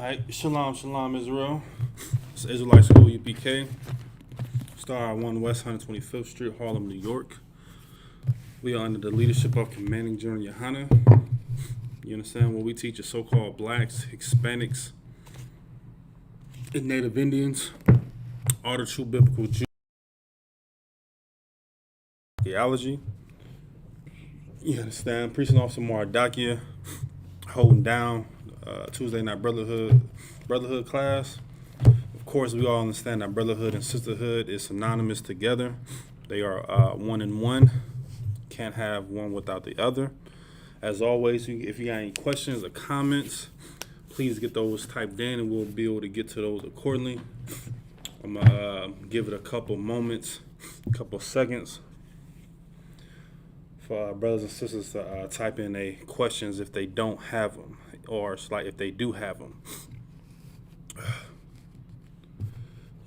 Alright, Shalom, Shalom, Israel. It's Israelite School, UPK. Star 1 West 125th Street, Harlem, New York. We are under the leadership of Commanding General Yohana. You understand? What we teach is so-called blacks, Hispanics, and Native Indians are the true biblical Jews. Theology. You understand? Preaching Officer Mardakia, holding down Tuesday night Brotherhood class. Of course, we all understand that brotherhood and sisterhood is synonymous together. They are one in one. Can't have one without the other. As always, if you got any questions or comments, please get those typed in and we'll be able to get to those accordingly. I'm going to give it a couple moments, a couple seconds for our brothers and sisters to type in their questions if they don't have them, or like if they do have them.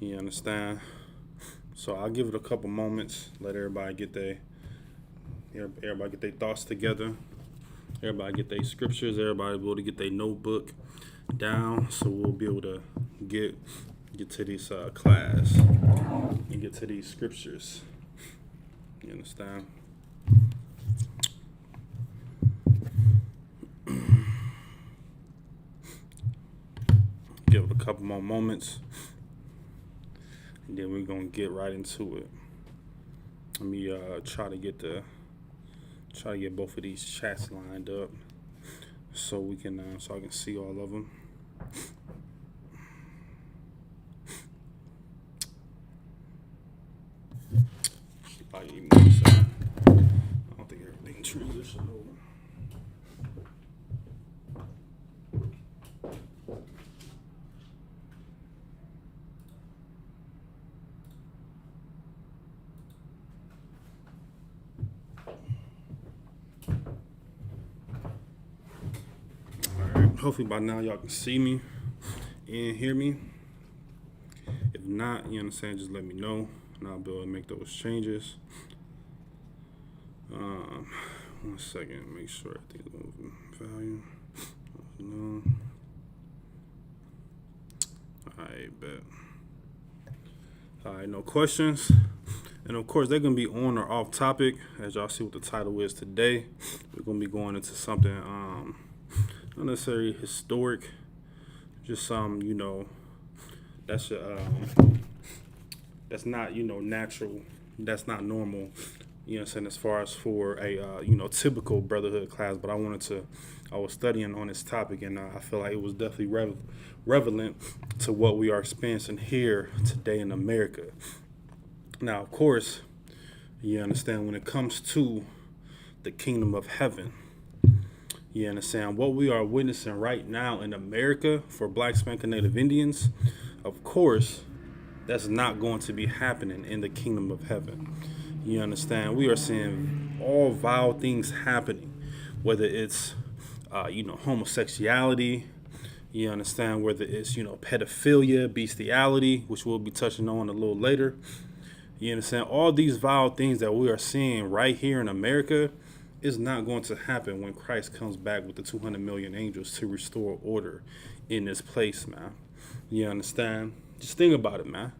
You understand? So I'll give it a couple moments, let everybody get their thoughts together. Everybody get their scriptures. Everybody be able to get their notebook down, so we'll be able to get to this class and get to these scriptures. You understand? Give it a couple more moments, and then we're gonna get right into it. Let me try to get both of these chats lined up so we can so I can see all of them. I don't think everything transitioned over. Hopefully by now y'all can see me and hear me. If not, you understand, just let me know and I'll be able to make those changes. 1 second, make sure everything's moving. Value. No. Alright, bet. Alright, no questions. And of course, they're going to be on or off topic. As y'all see what the title is today, we're going to be going into something not necessarily historic, just some, that's not, natural, that's not normal, you know what I'm saying, as far as for a, typical brotherhood class. But I was studying on this topic, and I feel like it was definitely relevant to what we are experiencing here today in America. Now, of course, you understand, when it comes to the kingdom of heaven, you understand, what we are witnessing right now in America for Black, Hispanic, and Native Indians, of course, that's not going to be happening in the kingdom of heaven. You understand? We are seeing all vile things happening, whether it's, homosexuality, you understand, whether it's, pedophilia, bestiality, which we'll be touching on a little later. You understand? All these vile things that we are seeing right here in America is not going to happen when Christ comes back with the 200 million angels to restore order in this place, man. You understand? Just think about it, man.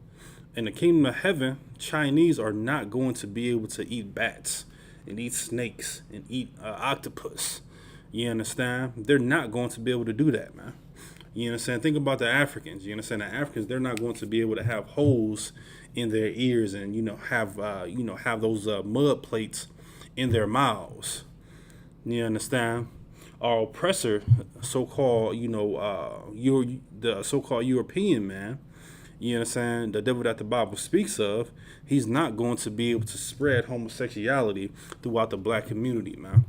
In the kingdom of heaven, Chinese are not going to be able to eat bats and eat snakes and eat octopus. You understand? They're not going to be able to do that, man. You understand? Think about the Africans. You understand? The Africans, they're not going to be able to have holes in their ears and, have those mud plates in their mouths. You understand? Our oppressor, so-called, the so-called European man, you understand, the devil that the Bible speaks of, he's not going to be able to spread homosexuality throughout the black community, man.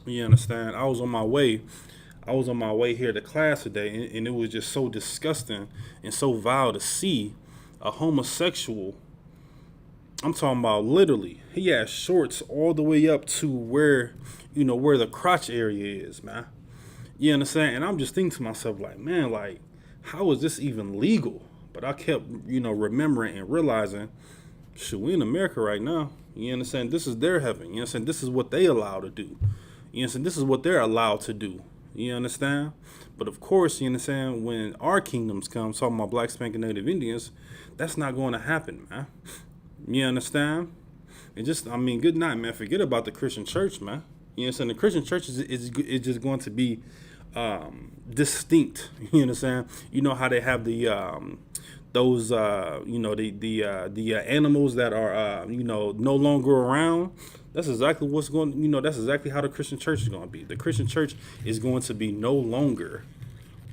You understand? I was on my way here to class today, and it was just so disgusting and so vile to see a homosexual. I'm talking about literally, he has shorts all the way up to where the crotch area is, man. You understand? And I'm just thinking to myself, like, man, like, how is this even legal? But I kept, remembering and realizing, shoot, we in America right now. You understand? This is their heaven. You understand? This is what they allow to do. You understand? This is what they're allowed to do. You understand? But of course, you understand, when our kingdoms come, talking about black spanking native Indians, that's not going to happen, man. You understand? And just, I mean, good night, man. Forget about the Christian church, man. You understand? The Christian church is just going to be distinct. You understand? You know how they have the those the animals that are no longer around. That's exactly what's going. That's exactly how the Christian church is going to be. The Christian church is going to be no longer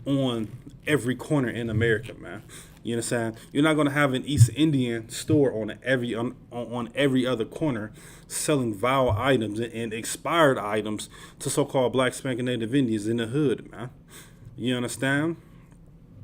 on every corner in America, man. You understand? You're not going to have an East Indian store on every other corner selling vile items and expired items to so-called black spanking native Indians in the hood, man. You understand?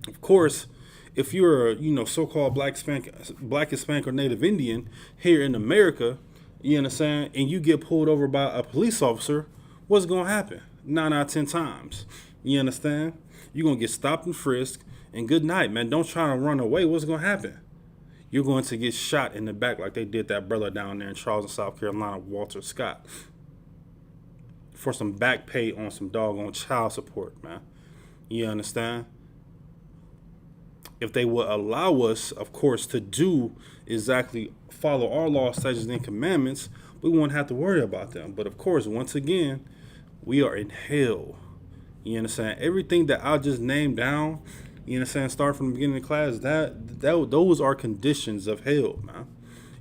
Of course, if you're a so-called black Hispanic or Native Indian here in America, you understand, and you get pulled over by a police officer, what's going to happen? 9 out of 10 times. You understand? You're going to get stopped and frisked, and good night, man. Don't try to run away. What's going to happen? You're going to get shot in the back like they did that brother down there in Charleston, South Carolina, Walter Scott, for some back pay on some doggone child support, man. You understand? If they would allow us, of course, to do exactly follow our laws, statutes, and commandments, we won't have to worry about them. But of course, once again, we are in hell. You understand? Everything that I just named down, you understand, start from the beginning of the class, those are conditions of hell, man.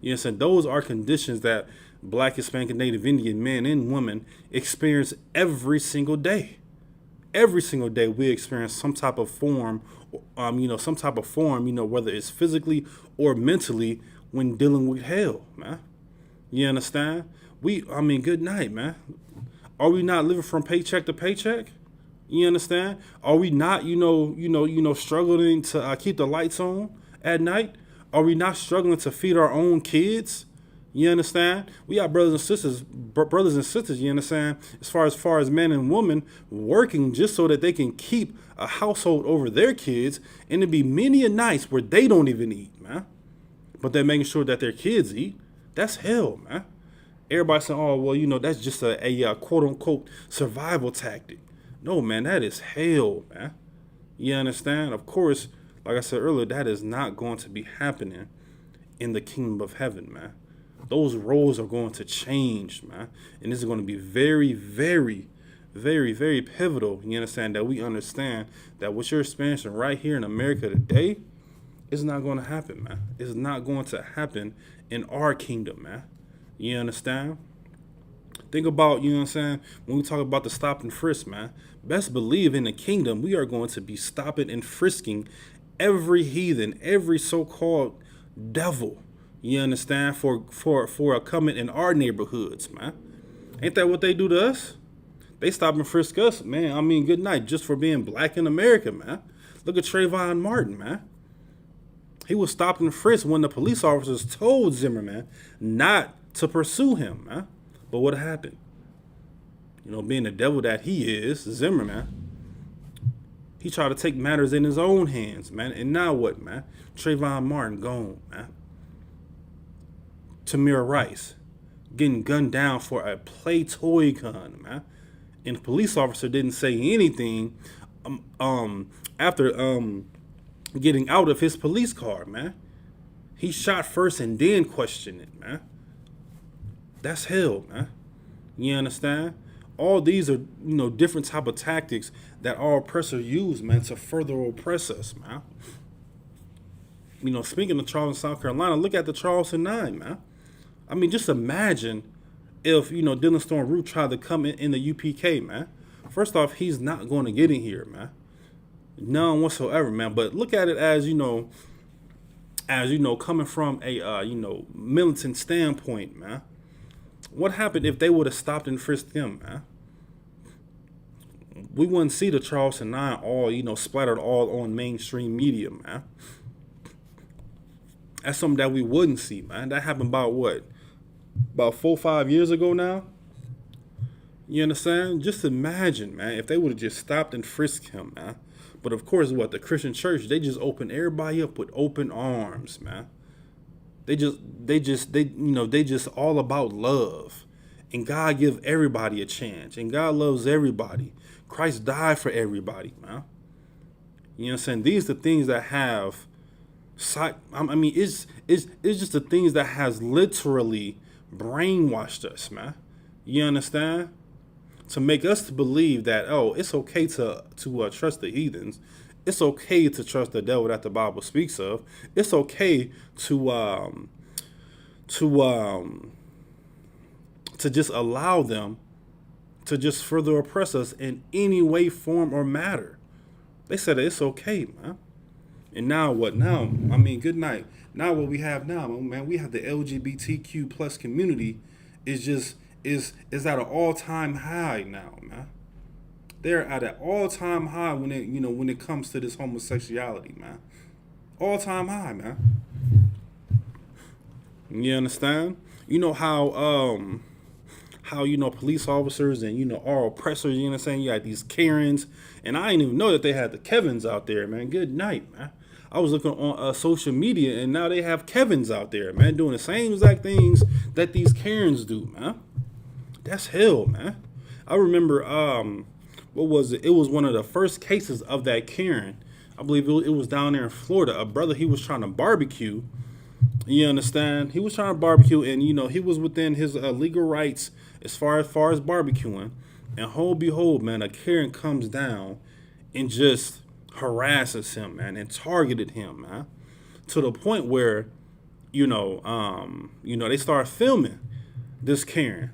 You understand? Those are conditions that black, Hispanic, and Native Indian men and women experience every single day. Every single day we experience some type of form, whether it's physically or mentally, when dealing with hell, man. You understand? Good night, man. Are we not living from paycheck to paycheck? You understand? Are we not, struggling to keep the lights on at night? Are we not struggling to feed our own kids? You understand? We got brothers and sisters, you understand, as far as men and women working just so that they can keep a household over their kids, and it'd be many a nights where they don't even eat, man. But they're making sure that their kids eat. That's hell, man. Everybody saying, oh, well, that's just a quote-unquote survival tactic. No, man, that is hell, man. You understand? Of course, like I said earlier, that is not going to be happening in the kingdom of heaven, man. Those roles are going to change, man. And this is going to be very, very, very, very pivotal. You understand? That we understand that what you're experiencing right here in America today is not going to happen, man. It's not going to happen in our kingdom, man. You understand? Think about, you know what I'm saying, when we talk about the stop and frisk, man, best believe in the kingdom, we are going to be stopping and frisking every heathen, every so-called devil, you understand, for a coming in our neighborhoods, man. Ain't that what they do to us? They stop and frisk us, man. Good night, just for being black in America, man. Look at Trayvon Martin, man. He was stopped and frisked when the police officers told Zimmerman not to pursue him, man. But what happened? Being the devil that he is, Zimmerman, he tried to take matters in his own hands, man. And now what, man? Trayvon Martin gone, man. Tamir Rice getting gunned down for a play toy gun, man. And the police officer didn't say anything after getting out of his police car, man. He shot first and then questioned it, man. That's hell, man. You understand? All these are, different type of tactics that our oppressor use, man, to further oppress us, man. Speaking of Charleston, South Carolina, look at the Charleston 9, man. Just imagine if, Dylan Storm Root tried to come in the UPK, man. First off, he's not going to get in here, man. None whatsoever, man. But look at it as, coming from a, militant standpoint, man. What happened if they would have stopped and frisked him, man? We wouldn't see the Charleston 9 all, splattered all on mainstream media, man. That's something that we wouldn't see, man. That happened about what? About 4 or 5 years ago now? You understand? Just imagine, man, if they would have just stopped and frisked him, man. But of course, the Christian church, they just open everybody up with open arms, man. They just all about love. And God give everybody a chance. And God loves everybody. Christ died for everybody, man. You know what I'm saying? These are the things that have, I mean, it's just the things that has literally brainwashed us, man. You understand? To make us to believe that, oh, it's okay to trust the heathens. It's okay to trust the devil that the Bible speaks of. It's okay to just allow them to just further oppress us in any way, form, or matter. They said it's okay, man. And now what? Now, I mean, good night. Now what we have now, man, we have the LGBTQ plus community is at an all-time high now, man. They're at an all-time high when it comes to this homosexuality, man. All-time high, man. You understand? You know how police officers and are oppressors, you know what I'm saying? You got these Karens, and I didn't even know that they had the Kevins out there, man. Good night, man. I was looking on social media, and now they have Kevins out there, man, doing the same exact things that these Karens do, man. That's hell, man. I remember, what was it? It was one of the first cases of that Karen. I believe it was down there in Florida. A brother, he was trying to barbecue. You understand? He was trying to barbecue, and he was within his legal rights as far as barbecuing. And behold, man, a Karen comes down and just harasses him, man, and targeted him, man, to the point where, they started filming this Karen,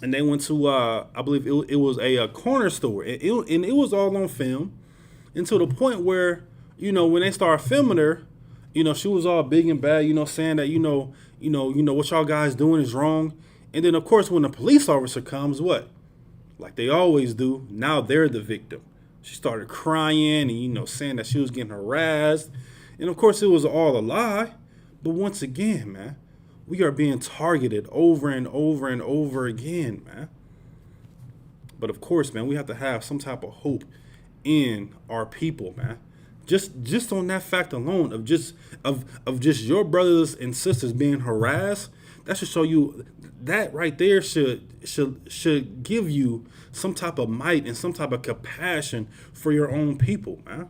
and they went to, I believe it was a corner store, and it was all on film, and to the point where, when they started filming her, she was all big and bad, saying that, what y'all guys doing is wrong. And then, of course, when the police officer comes, what? Like they always do, now they're the victim. She started crying and, saying that she was getting harassed. And, of course, it was all a lie. But once again, man, we are being targeted over and over and over again, man. But, of course, man, we have to have some type of hope in our people, man. Just on that fact alone of just your brothers and sisters being harassed, that should show you, that right there should give you some type of might and some type of compassion for your own people, man.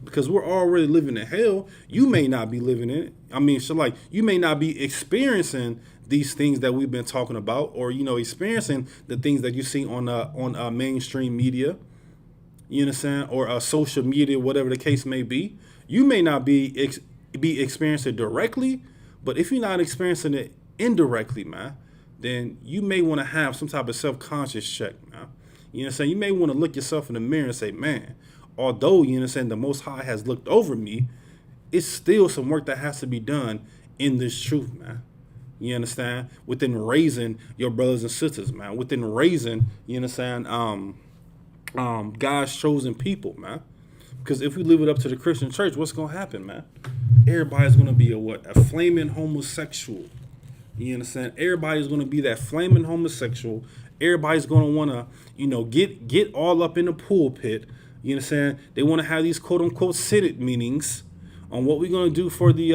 Because we're already living in hell. You may not be living in it. I mean, you may not be experiencing these things that we've been talking about, or experiencing the things that you see on mainstream media. You understand? Or social media, whatever the case may be. You may not be experiencing it directly, but if you're not experiencing it indirectly, man, then you may want to have some type of self-conscious check, man. You know what I'm saying? You may want to look yourself in the mirror and say, man, although, you know what I'm saying, the Most High has looked over me, it's still some work that has to be done in this truth, man. You understand? Within raising your brothers and sisters, man. Within raising, you understand, God's chosen people, man. Because if we leave it up to the Christian church, what's going to happen, man? Everybody's going to be a flaming homosexual. You understand? Everybody's going to be that flaming homosexual. Everybody's going to want to, get all up in the pulpit. You understand? They want to have these quote unquote Senate meetings on what we're going to do for the,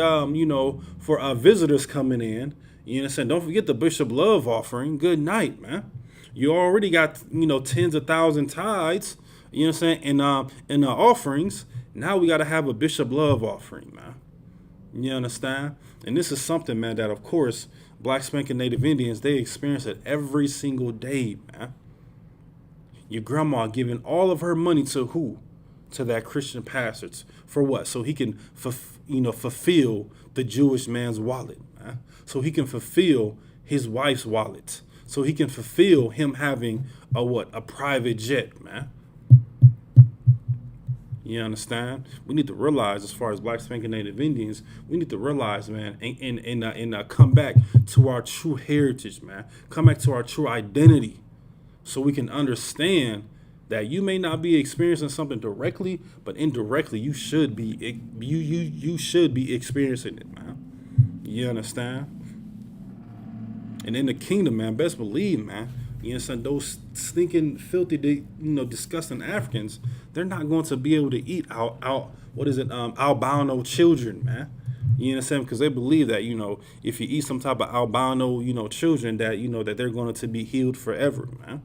for visitors coming in. You understand? Don't forget the Bishop Love offering. Good night, man. You already got, tens of thousands tithes, you know what I'm saying, in offerings. Now we got to have a Bishop Love offering, man. You understand? And this is something, man, that, of course, Black Spanking Native Indians, they experience it every single day, man. Your grandma giving all of her money to who? To that Christian pastor. For what? So he can, fulfill the Jewish man's wallet, man. So he can fulfill his wife's wallet. So he can fulfill him having a private jet, man. You understand? We need to realize, as far as Black Spanking Native Indians, we need to realize, man, and come back to our true heritage, man. Come back to our true identity, so we can understand that you may not be experiencing something directly, but indirectly you should be you should be experiencing it, man. You understand? And in the kingdom, man, best believe, man, you understand, those stinking, filthy, disgusting Africans, they're not going to be able to eat albino children, man. You understand? Because they believe that, if you eat some type of albino, children, that, that they're going to be healed forever, man.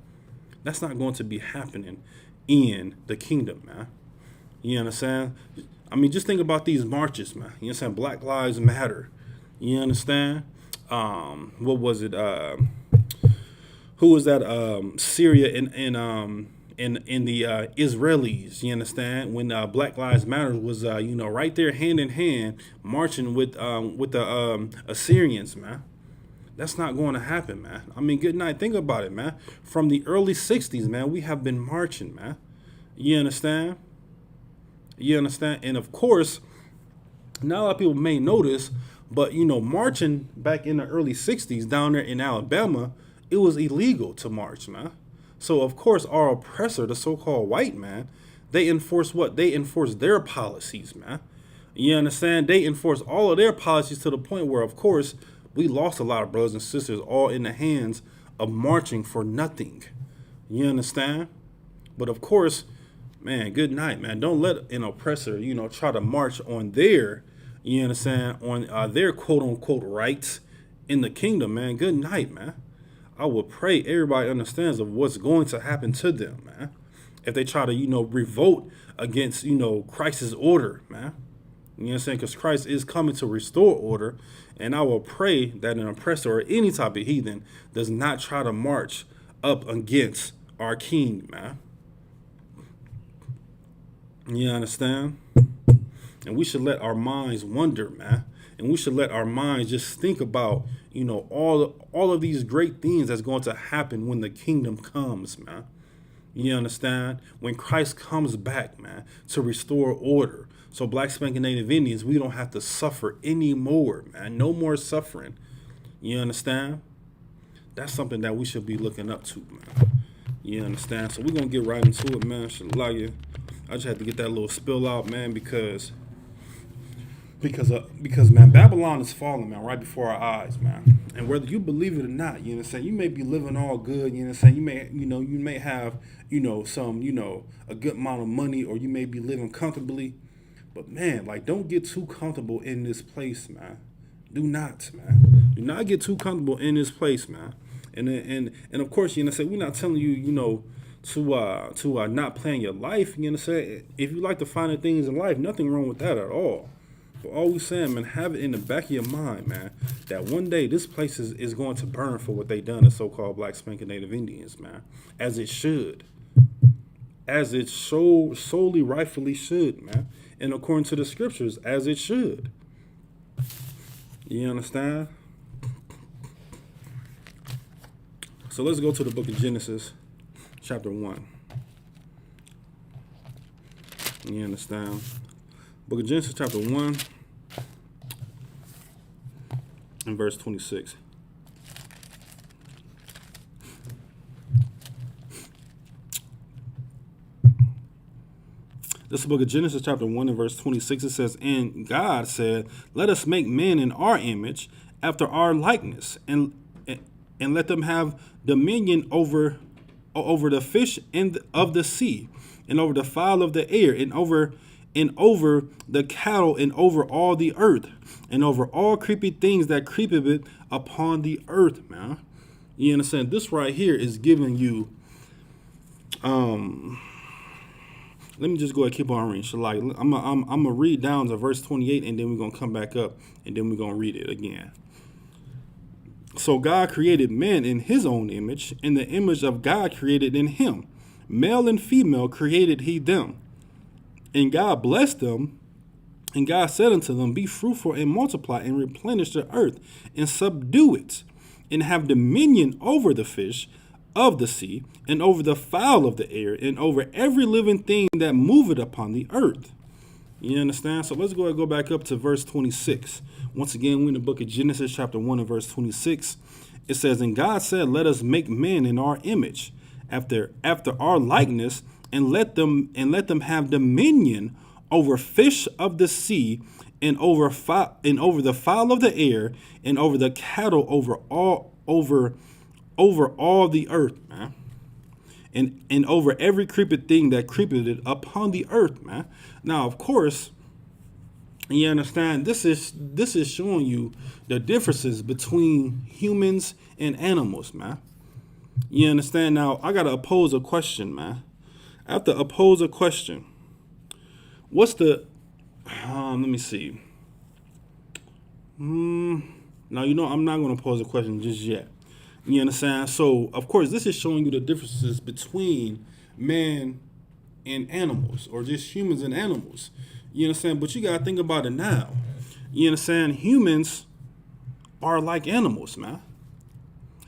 That's not going to be happening in the kingdom, man. You understand? I mean, just think about these marches, man. You understand? Black Lives Matter. You understand? What was it? Who was that? Syria and the Israelis. You understand? When Black Lives Matter was right there hand in hand marching with the Assyrians, man. That's not going to happen, man. I mean, good night. Think about it, man. From the early 60s, man, we have been marching, man. You understand? You understand? And of course, not a lot of people may notice, but marching back in the early 60s down there in Alabama, it was illegal to march, man. So of course our oppressor, the so-called white man, they enforce what? They enforce their policies, man. You understand? They enforce all of their policies to the point where, of course, we lost a lot of brothers and sisters all in the hands of marching for nothing. You understand? But of course, man, good night, man. Don't let an oppressor, try to march on their, you understand, on their quote unquote rights in the kingdom, man. Good night, man. I would pray everybody understands of what's going to happen to them, man. If they try to, revolt against, Christ's order, man. You know what I'm saying? Because Christ is coming to restore order. And I will pray that an oppressor or any type of heathen does not try to march up against our king, man. You understand? And we should let our minds wonder, man. And we should let our minds just think about, all of these great things that's going to happen when the kingdom comes, man. You understand? When Christ comes back, man, to restore order. So Black Spanking Native Indians, we don't have to suffer anymore, man. No more suffering. You understand? That's something that we should be looking up to, man. You understand? So we're going to get right into it, man. Shalaya. I just had to get that little spill out, man, because man, Babylon is falling, man, right before our eyes, man. And whether you believe it or not, you know what I'm saying, you may be living all good, you know what I'm saying, you may have, some, a good amount of money, or you may be living comfortably. But man, like, don't get too comfortable in this place, man. Do not, man. Do not get too comfortable in this place, man. And of course, you know what I'm saying, we're not telling you, to not plan your life, you know what I'm saying? If you like to find the things in life, nothing wrong with that at all. But all we saying, man, have it in the back of your mind, man, that one day this place is going to burn for what they done to so-called Black Spanking Native Indians, man. As it should. As it solely rightfully should, man. And according to the scriptures, as it should. You understand? So let's go to the book of Genesis, chapter 1. You understand? Book of Genesis, chapter 1, and verse 26. This is the book of Genesis, chapter 1, and verse 26. It says, "And God said, let us make man in our image, after our likeness, and let them have dominion over the fish of the sea, and over the fowl of the air, and over the cattle, and over all the earth, and over all creepy things that creepeth upon the earth," man. You understand? This right here is giving you, let me just go ahead and keep on reading. I'm gonna read down to verse 28, and then we're gonna come back up, and then we're gonna read it again. So God created man in his own image. In the image of God created in him. Male and female created he them. And God blessed them. And God said unto them, be fruitful and multiply and replenish the earth and subdue it, and have dominion over the fish of the sea, and over the fowl of the air, and over every living thing that moveth upon the earth. You understand? So let's go ahead and go back up to verse 26. Once again, we're in the book of Genesis, chapter 1, and verse 26. It says, "And God said, let us make man in our image, after our likeness, and let them have dominion over fish of the sea, and over the fowl of the air, and over the cattle, over all the earth, man. And over every creeping thing that creepeth upon the earth, man." Now, of course, you understand, this is showing you the differences between humans and animals, man. You understand? Now, I gotta pose a question, man. I have to oppose a question. What's the, let me see. Now, I'm not going to pose a question just yet. You understand? So, of course, this is showing you the differences between man and animals, or just humans and animals. You understand? But you got to think about it now. You understand? Humans are like animals, man.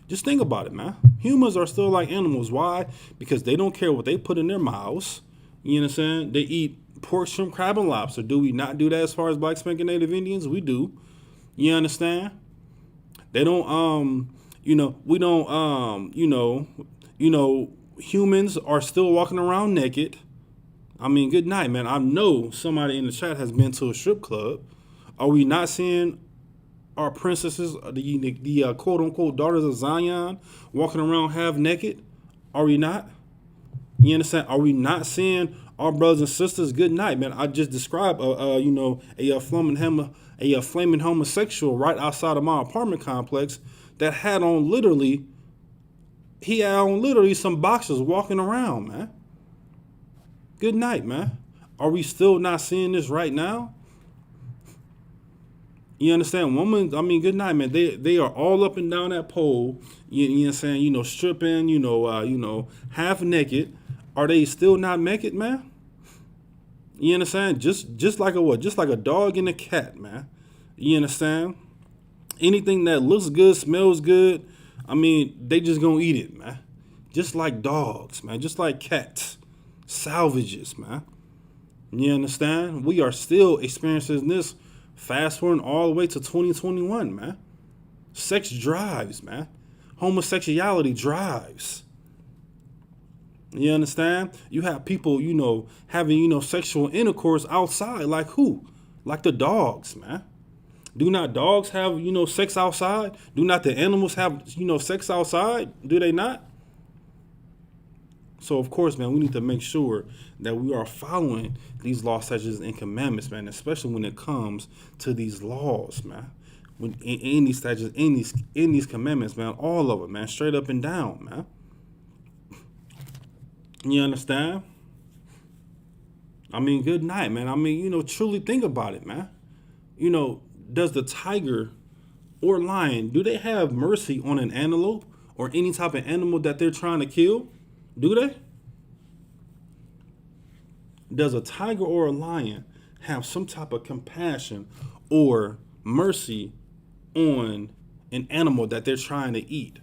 Just think about it, man. Humans are still like animals. Why? Because they don't care what they put in their mouths. You understand? They eat pork, shrimp, crab, and lobster. Do we not do that as far as Black Spanking Native Indians? We do. You understand? They don't, we don't, humans are still walking around naked. I mean, good night, man. I know somebody in the chat has been to a strip club. Are we not seeing our princesses, the quote unquote daughters of Zion, walking around half naked? Are we not? You understand? Are we not seeing our brothers and sisters? Good night, man. I just described, a flaming homosexual right outside of my apartment complex that had on literally some boxers walking around, man. Good night, man. Are we still not seeing this right now? You understand? Women, I mean, good night, man. They are all up and down that pole. You know what I'm saying? Stripping, half naked. Are they still not naked, man? You understand? Just like a what? Just like a dog and a cat, man. You understand? Anything that looks good, smells good, I mean, they just gonna eat it, man. Just like dogs, man. Just like cats. Salvages, man. You understand? We are still experiencing this. Fast forward all the way to 2021, man. Sex drives, man. Homosexuality drives. You understand? You have people, having, sexual intercourse outside. Like who? Like the dogs, man. Do not dogs have, sex outside? Do not the animals have, sex outside? Do they not? So, of course, man, we need to make sure that we are following these law, statutes, and commandments, man, especially when it comes to these laws, man. When in these statutes, in these commandments, man, all of it, man, straight up and down, man. You understand? I mean, good night, man. I mean, truly think about it, man. Does the tiger or lion, do they have mercy on an antelope or any type of animal that they're trying to kill? Do they? Does a tiger or a lion have some type of compassion or mercy on an animal that they're trying to eat?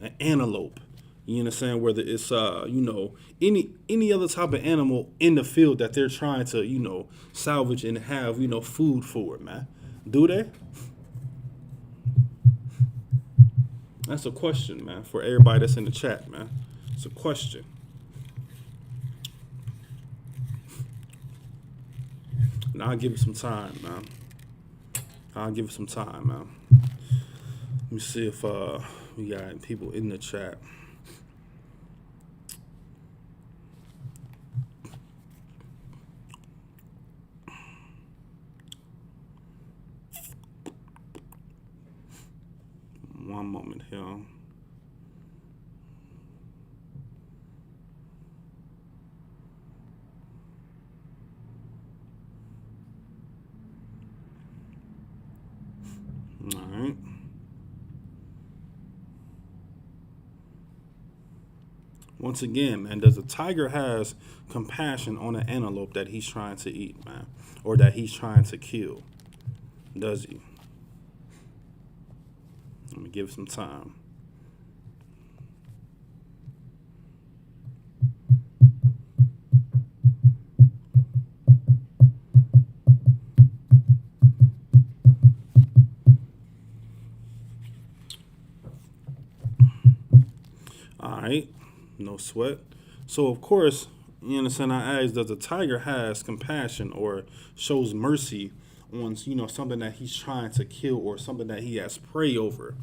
An antelope. You understand? Whether it's any other type of animal in the field that they're trying to, salvage and have, food for it, man. Do they? That's a question, man, for everybody that's in the chat, man. It's a question. Now I'll give it some time, man. Let me see if we got people in the chat. One moment here. All right. Once again, man, does a tiger has compassion on an antelope that he's trying to eat, man, or that he's trying to kill? Does he? Let me give it some time. All right, no sweat. So, of course, you understand, I asked, does a tiger has compassion or shows mercy on, something that he's trying to kill or something that he has prey over?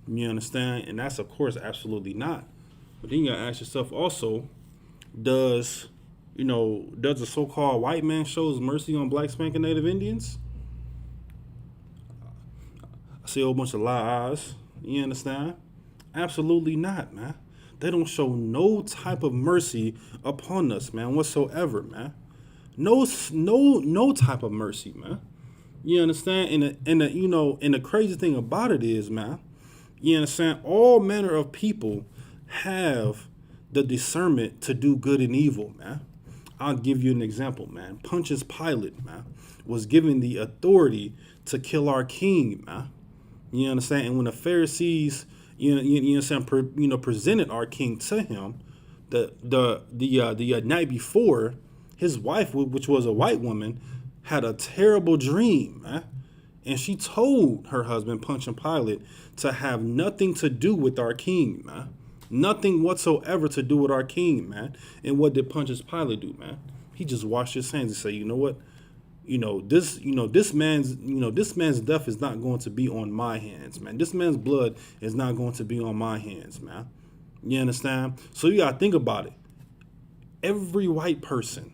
You understand? And that's, of course, absolutely not. But then you gotta ask yourself also, does the so-called white man shows mercy on Black Spanking Native Indians? I see a whole bunch of lies. You understand? Absolutely not, man. They don't show no type of mercy upon us, man, whatsoever, man. No type of mercy, man. You understand? And the crazy thing about it is, man, you understand, all manner of people have the discernment to do good and evil, man. I'll give you an example, man. Pontius Pilate, man, was given the authority to kill our king, man. You understand? And when the Pharisees, presented our king to him, the night before, his wife, which was a white woman, had a terrible dream, man. And she told her husband, Pontius Pilate, to have nothing to do with our king, man. Nothing whatsoever to do with our king, man. And what did Pontius Pilate do, man? He just washed his hands and say, you know what? This man's death is not going to be on my hands, man. This man's blood is not going to be on my hands, man. You understand? So you gotta think about it. Every white person,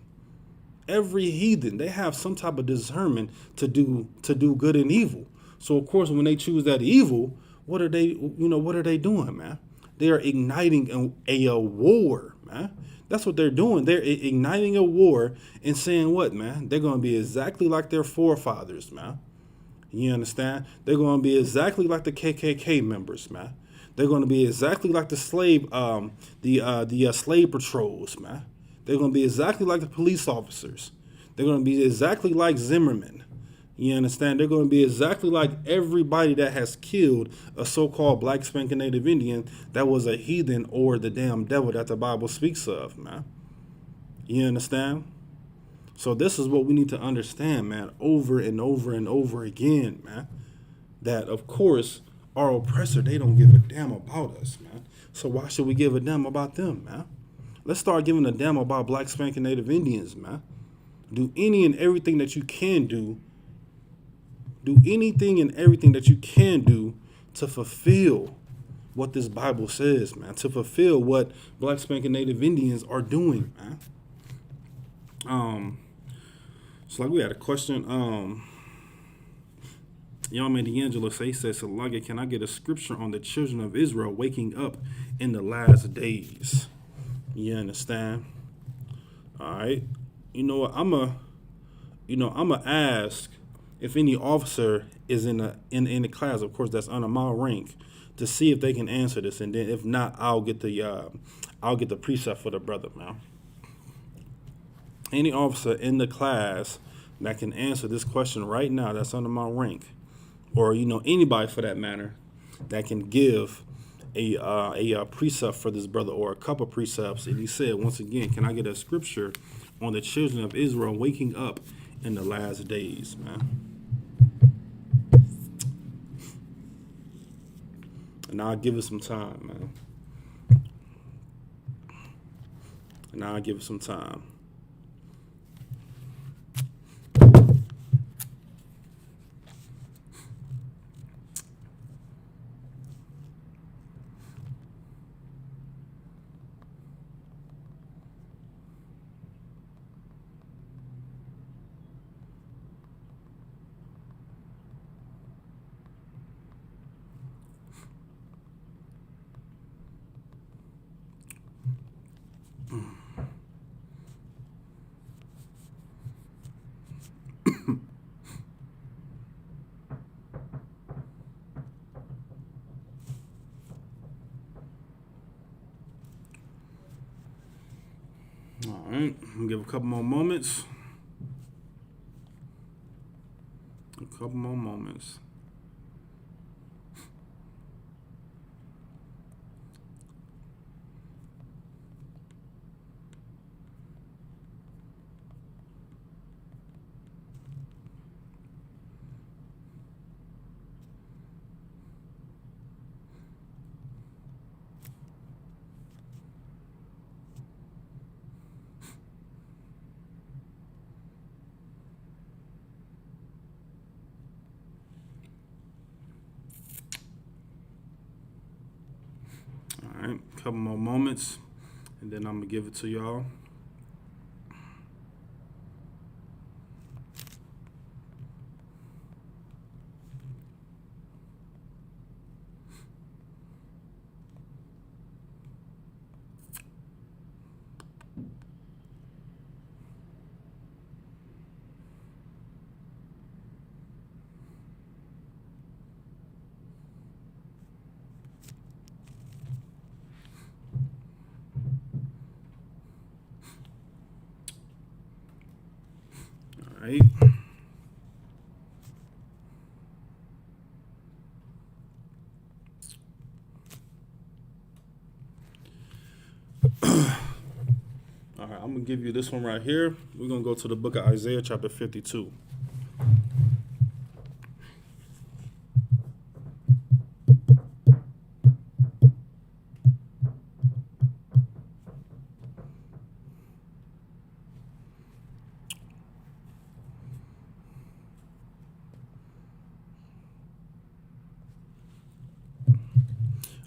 every heathen, they have some type of discernment to do good and evil. So of course, when they choose that evil, what are they doing, man? They are igniting a war, man. That's what they're doing. They're igniting a war and saying what, man? They're going to be exactly like their forefathers, man. You understand? They're going to be exactly like the KKK members, man. They're going to be exactly like the slave patrols, man. They're going to be exactly like the police officers. They're going to be exactly like Zimmerman. You understand? They're going to be exactly like everybody that has killed a so-called black spanking Native Indian that was a heathen or the damn devil that the Bible speaks of, man. You understand? So this is what we need to understand, man, over and over and over again, man. That, of course, our oppressor, they don't give a damn about us, man. So why should we give a damn about them, man? Let's start giving a damn about black spanking Native Indians, man. Do any and everything that you can do. Do anything and everything that you can do to fulfill what this Bible says, man. To fulfill what black spanking Native Indians are doing, man. So like we had a question. Young man D'Angelo says, Salaga, can I get a scripture on the children of Israel waking up in the last days? You understand? All right. You know what? I'm a ask if any officer is in the class, of course, that's under my rank, to see if they can answer this, and then if not, I'll get the precept for the brother, man. Any officer in the class that can answer this question right now, that's under my rank, or anybody for that matter, that can give a precept for this brother or a couple precepts. And he said, once again, can I get a scripture on the children of Israel waking up in the last days, man? And I'll give it some time, man. And I'll give it some time. All right, I'm gonna give a couple more moments. A couple more moments. All right, a couple more moments, and then I'm gonna give it to y'all. right? All right, I'm going to give you this one right here. We're going to go to the book of Isaiah, chapter 52.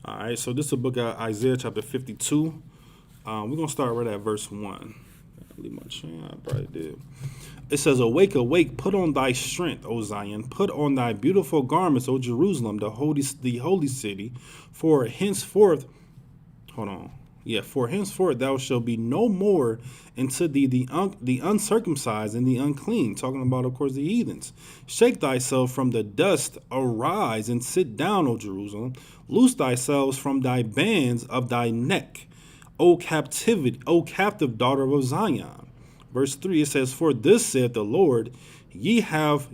All right, so this is the book of Isaiah, chapter 52. We're going to start right at verse 1. Leave my chain, I probably did. It says, "Awake, awake, put on thy strength, O Zion, put on thy beautiful garments, O Jerusalem, the holy city, for henceforth," hold on. Yeah, "for henceforth thou shalt be no more unto thee the uncircumcised and the unclean," talking about, of course, the heathens. "Shake thyself from the dust, arise and sit down, O Jerusalem. Loose thyself from thy bands of thy neck, O captive daughter of Zion." Verse 3, it says, "For this saith the Lord, ye have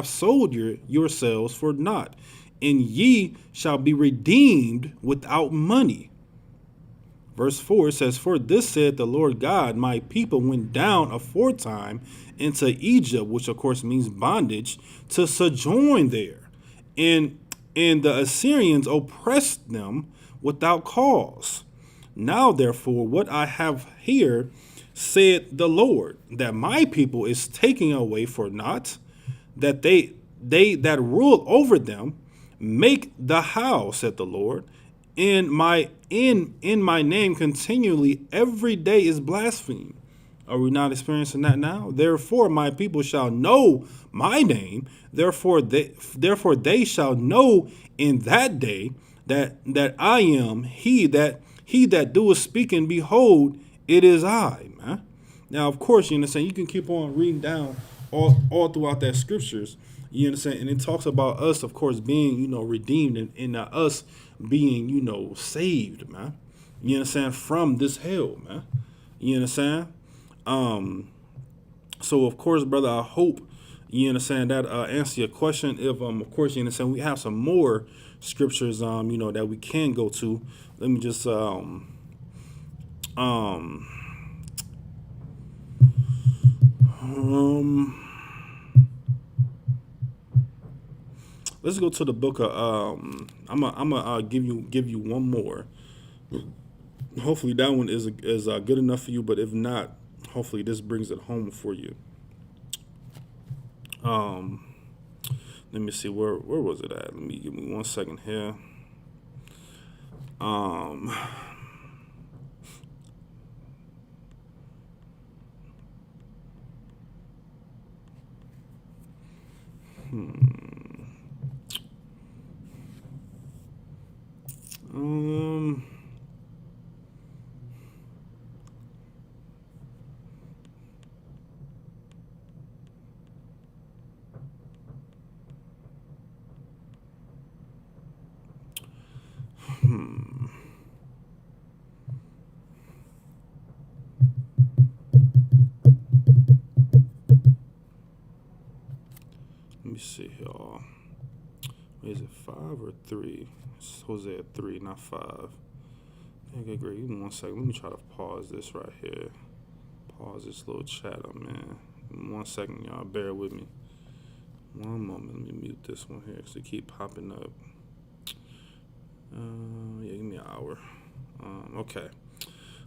sold yourselves for naught, and ye shall be redeemed without money." Verse 4 says, "For this saith the Lord God, my people went down aforetime into Egypt," which of course means bondage, "to sojourn there. And the Assyrians oppressed them without cause. Now therefore, what I have here, said the Lord, that my people is taken away for naught, that they that rule over them make the house," said the Lord, "in my name continually every day is blasphemed." Are we not experiencing that now? "Therefore my people shall know my name, therefore they shall know in that day that I am he that doeth speak, and behold, it is I," man. Now, of course, you understand, you can keep on reading down all throughout that scriptures, you understand, and it talks about us, of course, being, redeemed, and us being, saved, man. You understand, from this hell, man. You understand? So of course, brother, I hope you understand that answer your question. If of course you understand, we have some more scriptures that we can go to. Let me just let's go to the book of I'm gonna give you one more. Hopefully that one is good enough for you, but if not, hopefully this brings it home for you. Let me see, where was it at? Give me 1 second here. Let me see here. Is it 5 or 3? It's Hosea 3, not 5. Okay, great. Give me 1 second. Let me try to pause this right here. Pause this little chat I'm in. 1 second, y'all. Bear with me. One moment. Let me mute this one here because it keep popping up. Yeah, give me an hour. Okay.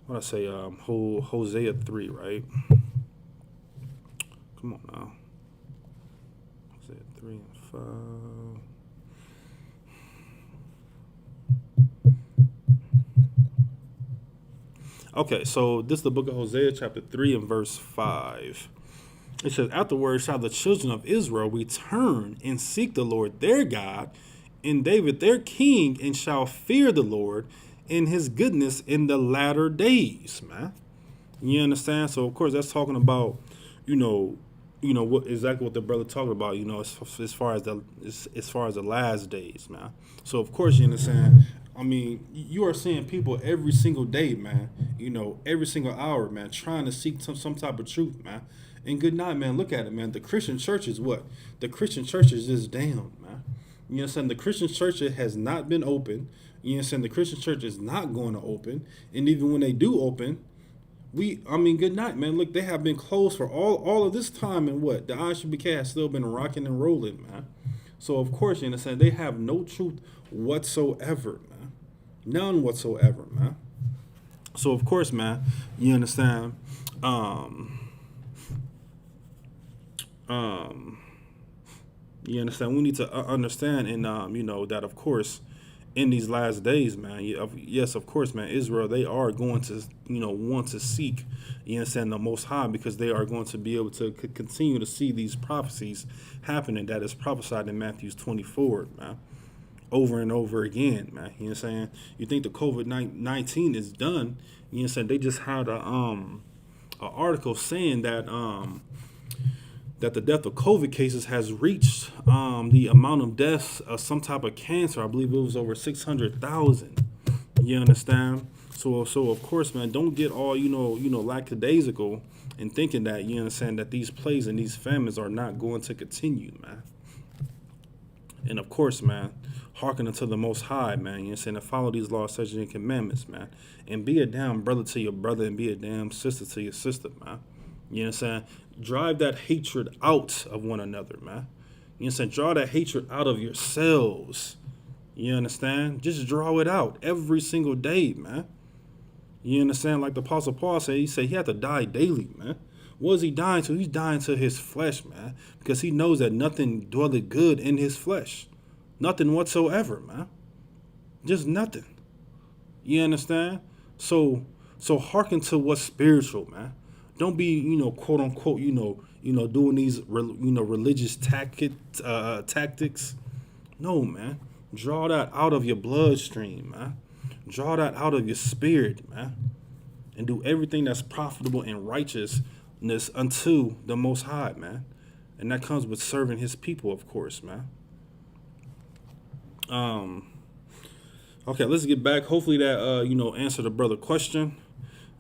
What I say? Hosea 3, right? Come on now. Hosea 3 and 5. Okay, so this is the book of Hosea, chapter 3 and verse 5. It says, "Afterwards shall the children of Israel return and seek the Lord their God, and David their king, and shall fear the Lord in his goodness in the latter days," man. You understand? So of course that's talking about, what exactly what the brother talking about, as far as the last days, man. So of course you understand. I mean, you are seeing people every single day, man. Every single hour, man, trying to seek some type of truth, man. And good night, man. Look at it, man. The Christian church is what? The Christian church is just down, man. You know what I'm saying? The Christian church has not been open. You know what I'm saying? The Christian church is not going to open. And even when they do open, good night, man. Look, they have been closed for all of this time, and what? The ISUPK has still been rocking and rolling, man. So, of course, you understand, they have no truth whatsoever, man. None whatsoever, man. So, of course, man, you understand, you understand, we need to understand, and, that, of course, in these last days, man, yes, of course, man, Israel, they are going to, want to seek, you understand, the Most High, because they are going to be able to continue to see these prophecies happening that is prophesied in Matthew 24, man, over and over again, man. You know what I'm saying? You think the COVID-19 is done? You know what I'm saying? They just had a article saying that that the death of COVID cases has reached the amount of deaths of some type of cancer. I believe it was over 600,000. You understand? So of course, man, don't get all lackadaisical and thinking that, you understand, that these plagues and these famines are not going to continue, man. And of course, man, hearken unto the Most High, man. You understand? And follow these laws, statutes, and commandments, man. And be a damn brother to your brother, and be a damn sister to your sister, man. You know what I'm saying? Drive that hatred out of one another, man. You know what I'm saying? Draw that hatred out of yourselves. You understand? Just draw it out every single day, man. You understand? Like the Apostle Paul said, he had to die daily, man. What is he dying to? He's dying to his flesh, man. Because he knows that nothing dwelleth good in his flesh. Nothing whatsoever, man. Just nothing. You understand? So hearken to what's spiritual, man. Don't be, quote unquote, doing these, religious tactics. No, man. Draw that out of your bloodstream, man. Draw that out of your spirit, man. And do everything that's profitable and righteousness unto the Most High, man. And that comes with serving his people, of course, man. Okay, let's get back. Hopefully that, answered the brother question.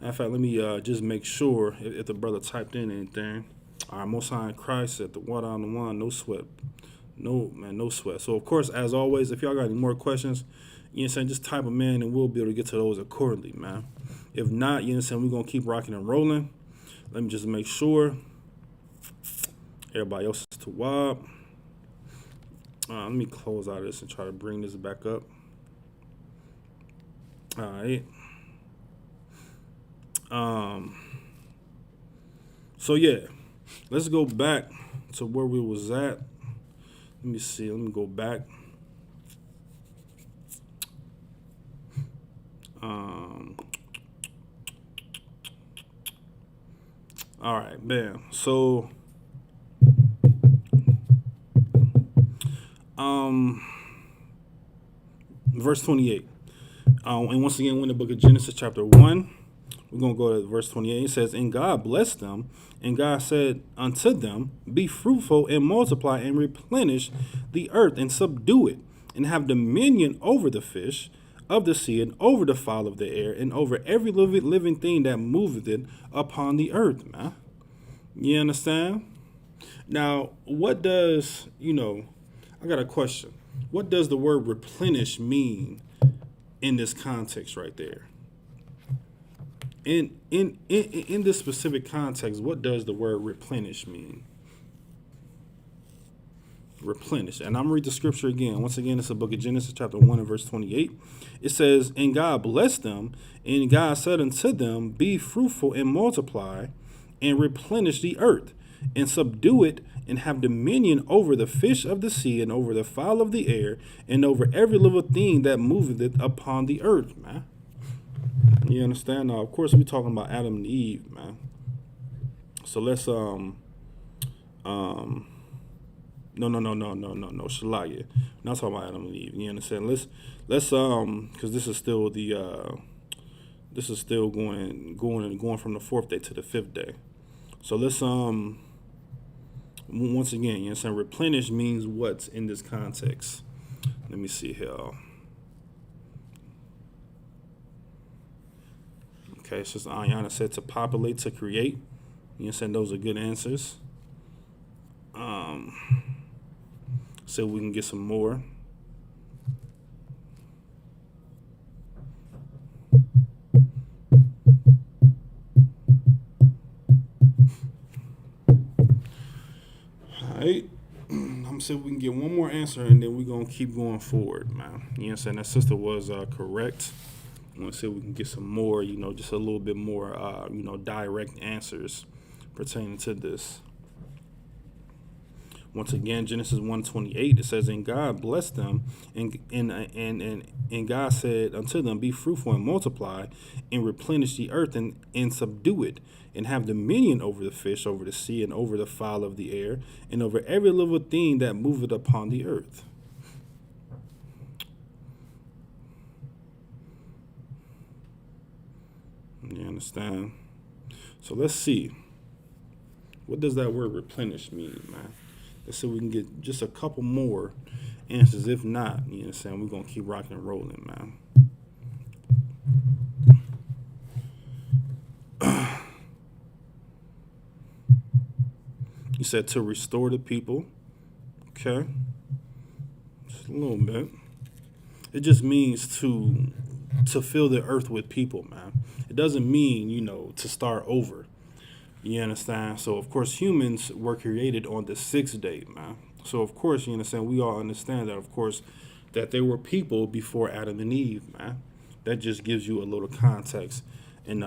In fact, let me just make sure if the brother typed in anything. All right, Most High in Christ at the water on the one, no sweat. No, man, no sweat. So, of course, as always, if y'all got any more questions, you know what I'm saying, just type them in and we'll be able to get to those accordingly, man. If not, you know what I'm saying, we're going to keep rocking and rolling. Let me just make sure everybody else is to WAP. Let me close out of this and try to bring this back up. All right. So yeah, let's go back to where we was at. Let me see. Let me go back. All right, bam. So, verse 28. And once again, we're in the book of Genesis, chapter 1. We're going to go to verse 28. It says, and God blessed them, and God said unto them, be fruitful and multiply and replenish the earth and subdue it, and have dominion over the fish of the sea and over the fowl of the air and over every living thing that moveth it upon the earth, man. You understand? Now, what does, I got a question. What does the word replenish mean in this context right there? In this specific context, what does the word replenish mean? Replenish. And I'm going to read the scripture again. Once again, it's the book of Genesis, chapter 1 and verse 28. It says, and God blessed them, and God said unto them, be fruitful and multiply, and replenish the earth, and subdue it, and have dominion over the fish of the sea, and over the fowl of the air, and over every little thing that moveth it upon the earth, man. You understand? Now, of course, we're talking about Adam and Eve, man. So let's no, Shalaya. Not talking about Adam and Eve. You understand? Let's because this is still going from the fourth day to the fifth day. So let's once again, you understand? Replenish means what's in this context. Let me see here. Okay, it's just Ayana said to populate, to create. You understand? Those are good answers. So we can get some more. All right. I'm gonna see if we can get one more answer, and then we're gonna keep going forward, man. You know what I'm saying? That sister was correct. I'm gonna see if we can get some more, just a little bit more, direct answers pertaining to this. Once again, Genesis 1:28, it says, "And God blessed them, and God said unto them, Be fruitful and multiply, and replenish the earth, and subdue it, and have dominion over the fish, over the sea, and over the fowl of the air, and over every living thing that moveth upon the earth." You understand? So let's see. What does that word replenish mean, man? Let's see if we can get just a couple more answers. If not, you understand, we're going to keep rocking and rolling, man. You said to restore the people. Okay. Just a little bit. It just means to fill the earth with people, man. It doesn't mean, to start over. You understand? So, of course, humans were created on the sixth day, man. So, of course, you understand, we all understand that, of course, that there were people before Adam and Eve, man. That just gives you a little context and,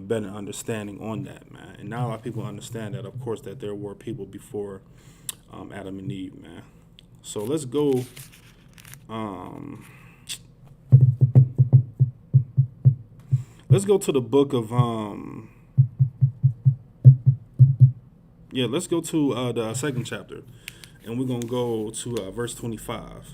better understanding on that, man. And now a lot of people understand that, of course, that there were people before Adam and Eve, man. So, let's go. Let's go to the book of let's go to the second chapter, and we're gonna go to verse 25.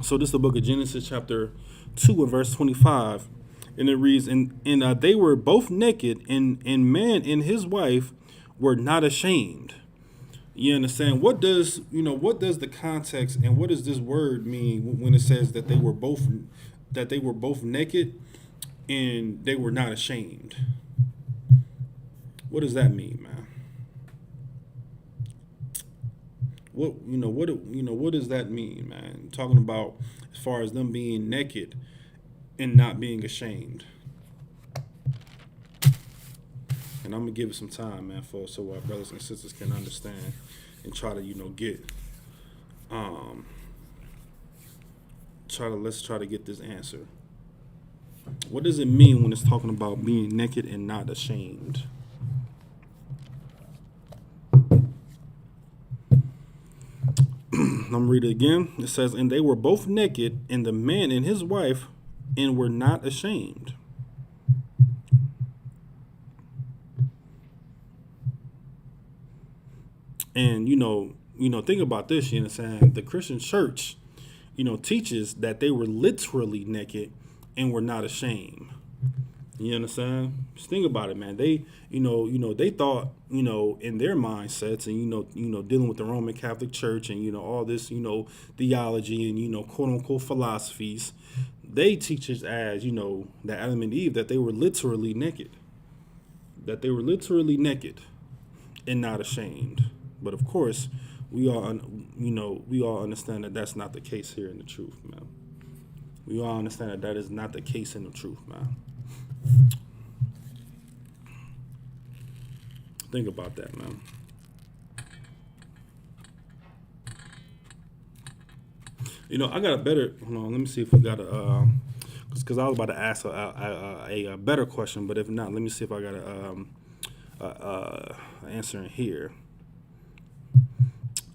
So this is the book of Genesis, chapter 2, and verse 25, and it reads, "And they were both naked, and man and his wife were not ashamed." You understand? What does the context and what does this word mean when it says that they were both naked and they were not ashamed? What does that mean, man? What does that mean, man? Talking about as far as them being naked and not being ashamed. And I'm gonna give it some time, man, so our brothers and sisters can understand and try to get let's try to get this answer. What does it mean when it's talking about being naked and not ashamed? I'm gonna read it again. It says, "And they were both naked, and the man and his wife, and were not ashamed." And think about this. You know what I'm saying? The Christian church, teaches that they were literally naked and were not ashamed. You understand? Just think about it, man. They, they thought, in their mindsets, and dealing with the Roman Catholic Church, and all this, theology and quote unquote philosophies. They teach us as that Adam and Eve, that they were literally naked, and not ashamed. But of course, we all understand that that's not the case here in the truth, man. We all understand that that is not the case in the truth, man. Think about that, man. I got a better. Hold on, let me see if we got a. Because I was about to ask a better question, but if not, let me see if I got a answer in here.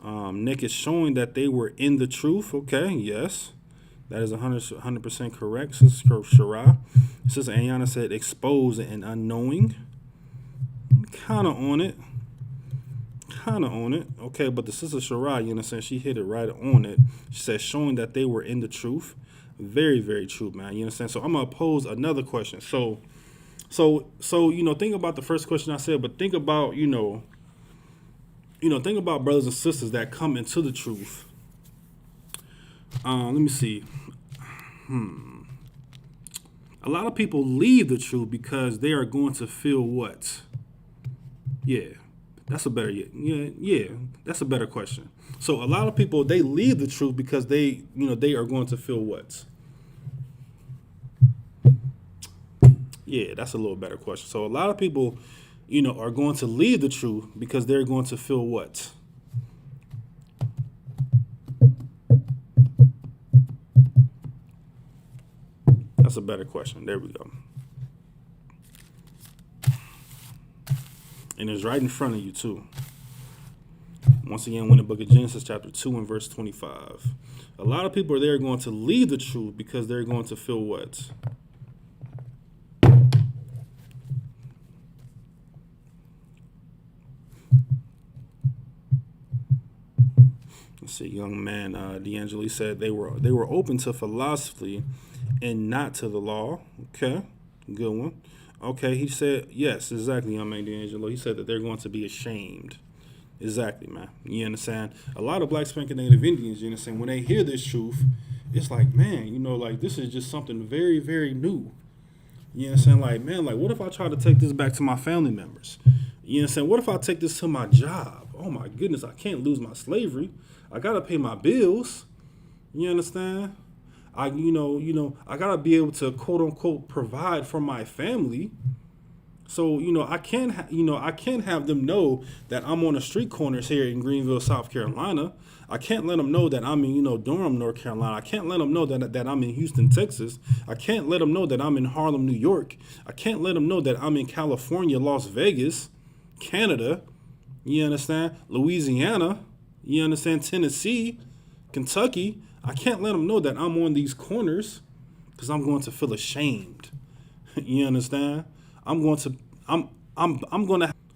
Nick is showing that they were in the truth. Okay, yes. That is 100% correct. Sister Shara. Sister Ayana said exposed and unknowing. Kind of on it. Okay, but the Sister Shara, you understand, she hit it right on it. She said showing that they were in the truth. Very, very true, man. You understand? So I'm going to pose another question. So think about the first question I said, but think about, think about brothers and sisters that come into the truth. Let me see. A lot of people leave the truth because they are going to feel what? Yeah, that's a better that's a better question. So a lot of people, they leave the truth because they are going to feel what? Yeah, that's a little better question. So a lot of people, are going to leave the truth because they're going to feel what? That's a better question. There we go. And it's right in front of you too. Once again, we're in the book of Genesis chapter 2 and verse 25. A lot of people are there going to leave the truth because they're going to feel what? Let's see, young man D'Angeli said they were open to philosophy and not to the law. Okay, good one. Okay, he said, yes, exactly, young man D'Angelo. He said that they're going to be ashamed. Exactly, man. You understand? A lot of black spanking native Indians, you understand, when they hear this truth, it's like, man, like this is just something very, very new. You understand? Like, man, like what if I try to take this back to my family members? You understand? What if I take this to my job? Oh my goodness, I can't lose my slavery. I gotta pay my bills. You understand? I gotta be able to quote unquote provide for my family. So I can't have them know that I'm on the street corners here in Greenville, South Carolina. I can't let them know that I'm in Durham, North Carolina. I can't let them know that I'm in Houston, Texas. I can't let them know that I'm in Harlem, New York. I can't let them know that I'm in California, Las Vegas, Canada. You understand? Louisiana. You understand? Tennessee, Kentucky. I can't let them know that I'm on these corners because I'm going to feel ashamed. You understand? I'm going to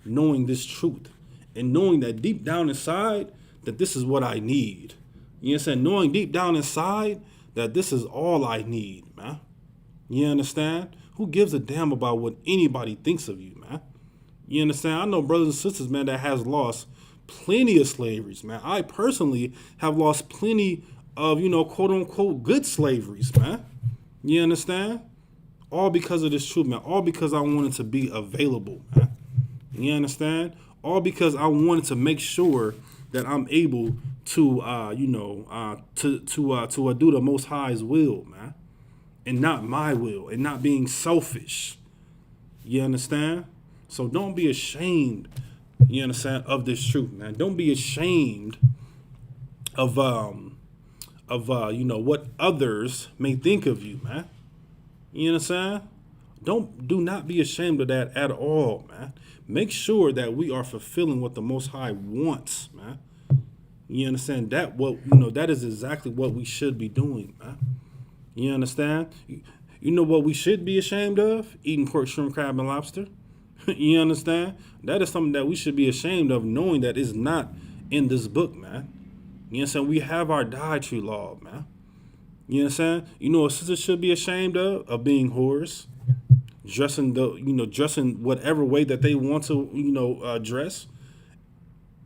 knowing this truth and knowing that deep down inside that this is what I need. You understand? Knowing deep down inside that this is all I need, man. You understand? Who gives a damn about what anybody thinks of you, man? You understand? I know brothers and sisters, man, that has lost plenty of slaveries, man. I personally have lost plenty of, quote unquote good slaveries, man. You understand? All because of this truth, man. All because I wanted to be available, man. You understand? All because I wanted to make sure that I'm able to, do the Most High's will, man, and not my will, and not being selfish. You understand? So don't be ashamed. You understand, of this truth, man. Don't be ashamed of what others may think of you, man. You understand? Do not be ashamed of that at all, man. Make sure that we are fulfilling what the Most High wants, man. You understand? That is exactly what we should be doing, man. You understand? You know what we should be ashamed of? Eating pork, shrimp, crab, and lobster. You understand? That is something that we should be ashamed of, knowing that it's not in this book, man. You understand? We have our dietary law, man. You understand? You know what sisters should be ashamed of being whores, dressing whatever way that they want to, dress.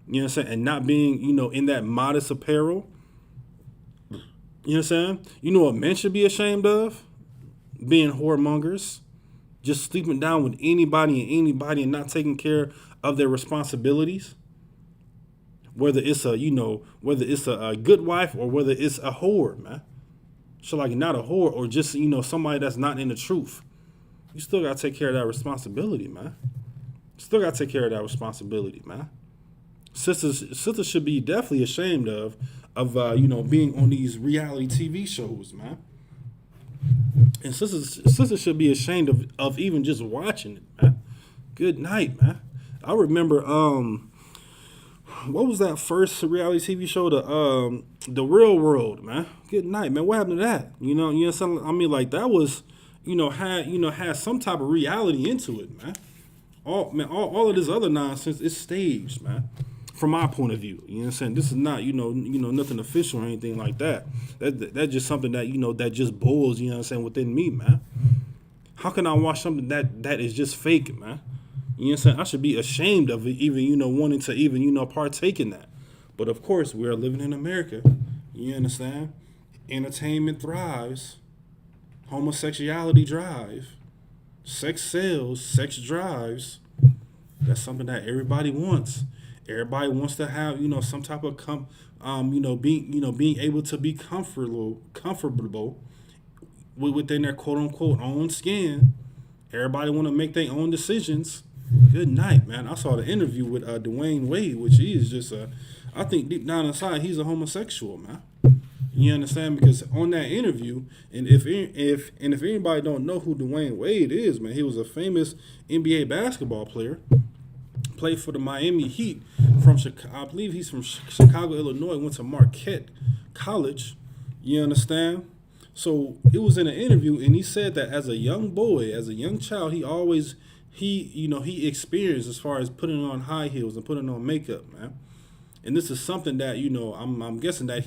You understand? And not being, in that modest apparel. You understand? You know what men should be ashamed of? Being whoremongers. Just sleeping down with anybody and not taking care of their responsibilities. Whether it's a good wife or whether it's a whore, man. So like not a whore or just, somebody that's not in the truth. You still got to take care of that responsibility, man. Still got to take care of that responsibility, man. Sisters should be definitely ashamed of being on these reality TV shows, man. And sisters should be ashamed of even just watching it, man. Good night, man. I remember what was that first reality TV show? The Real World, man. Good night, man. What happened to that? You know I mean, like that was, had some type of reality into it, man. All of this other nonsense is staged, man. From my point of view, you know what I'm saying? This is not, nothing official or anything like that. That's just something that, that just boils, you know what I'm saying, within me, man. How can I watch something that is just fake, man? You know what I'm saying? I should be ashamed of it, even, wanting to even, partake in that. But of course, we are living in America. You understand? Entertainment thrives. Homosexuality drives. Sex sells. Sex drives. That's something that everybody wants. Everybody wants to have, some type of being able to be comfortable within their quote unquote own skin. Everybody want to make their own decisions. Good night, man. I saw the interview with Dwayne Wade, which he is just I think deep down inside he's a homosexual, man. You understand? Because on that interview, and if anybody don't know who Dwayne Wade is, man, he was a famous NBA basketball player. Played for the Miami Heat from Chicago. I believe he's from Chicago, Illinois. Went to Marquette College. You understand? So it was in an interview, and he said that as a young boy, as a young child, he experienced as far as putting on high heels and putting on makeup, man. And this is something that, I'm guessing that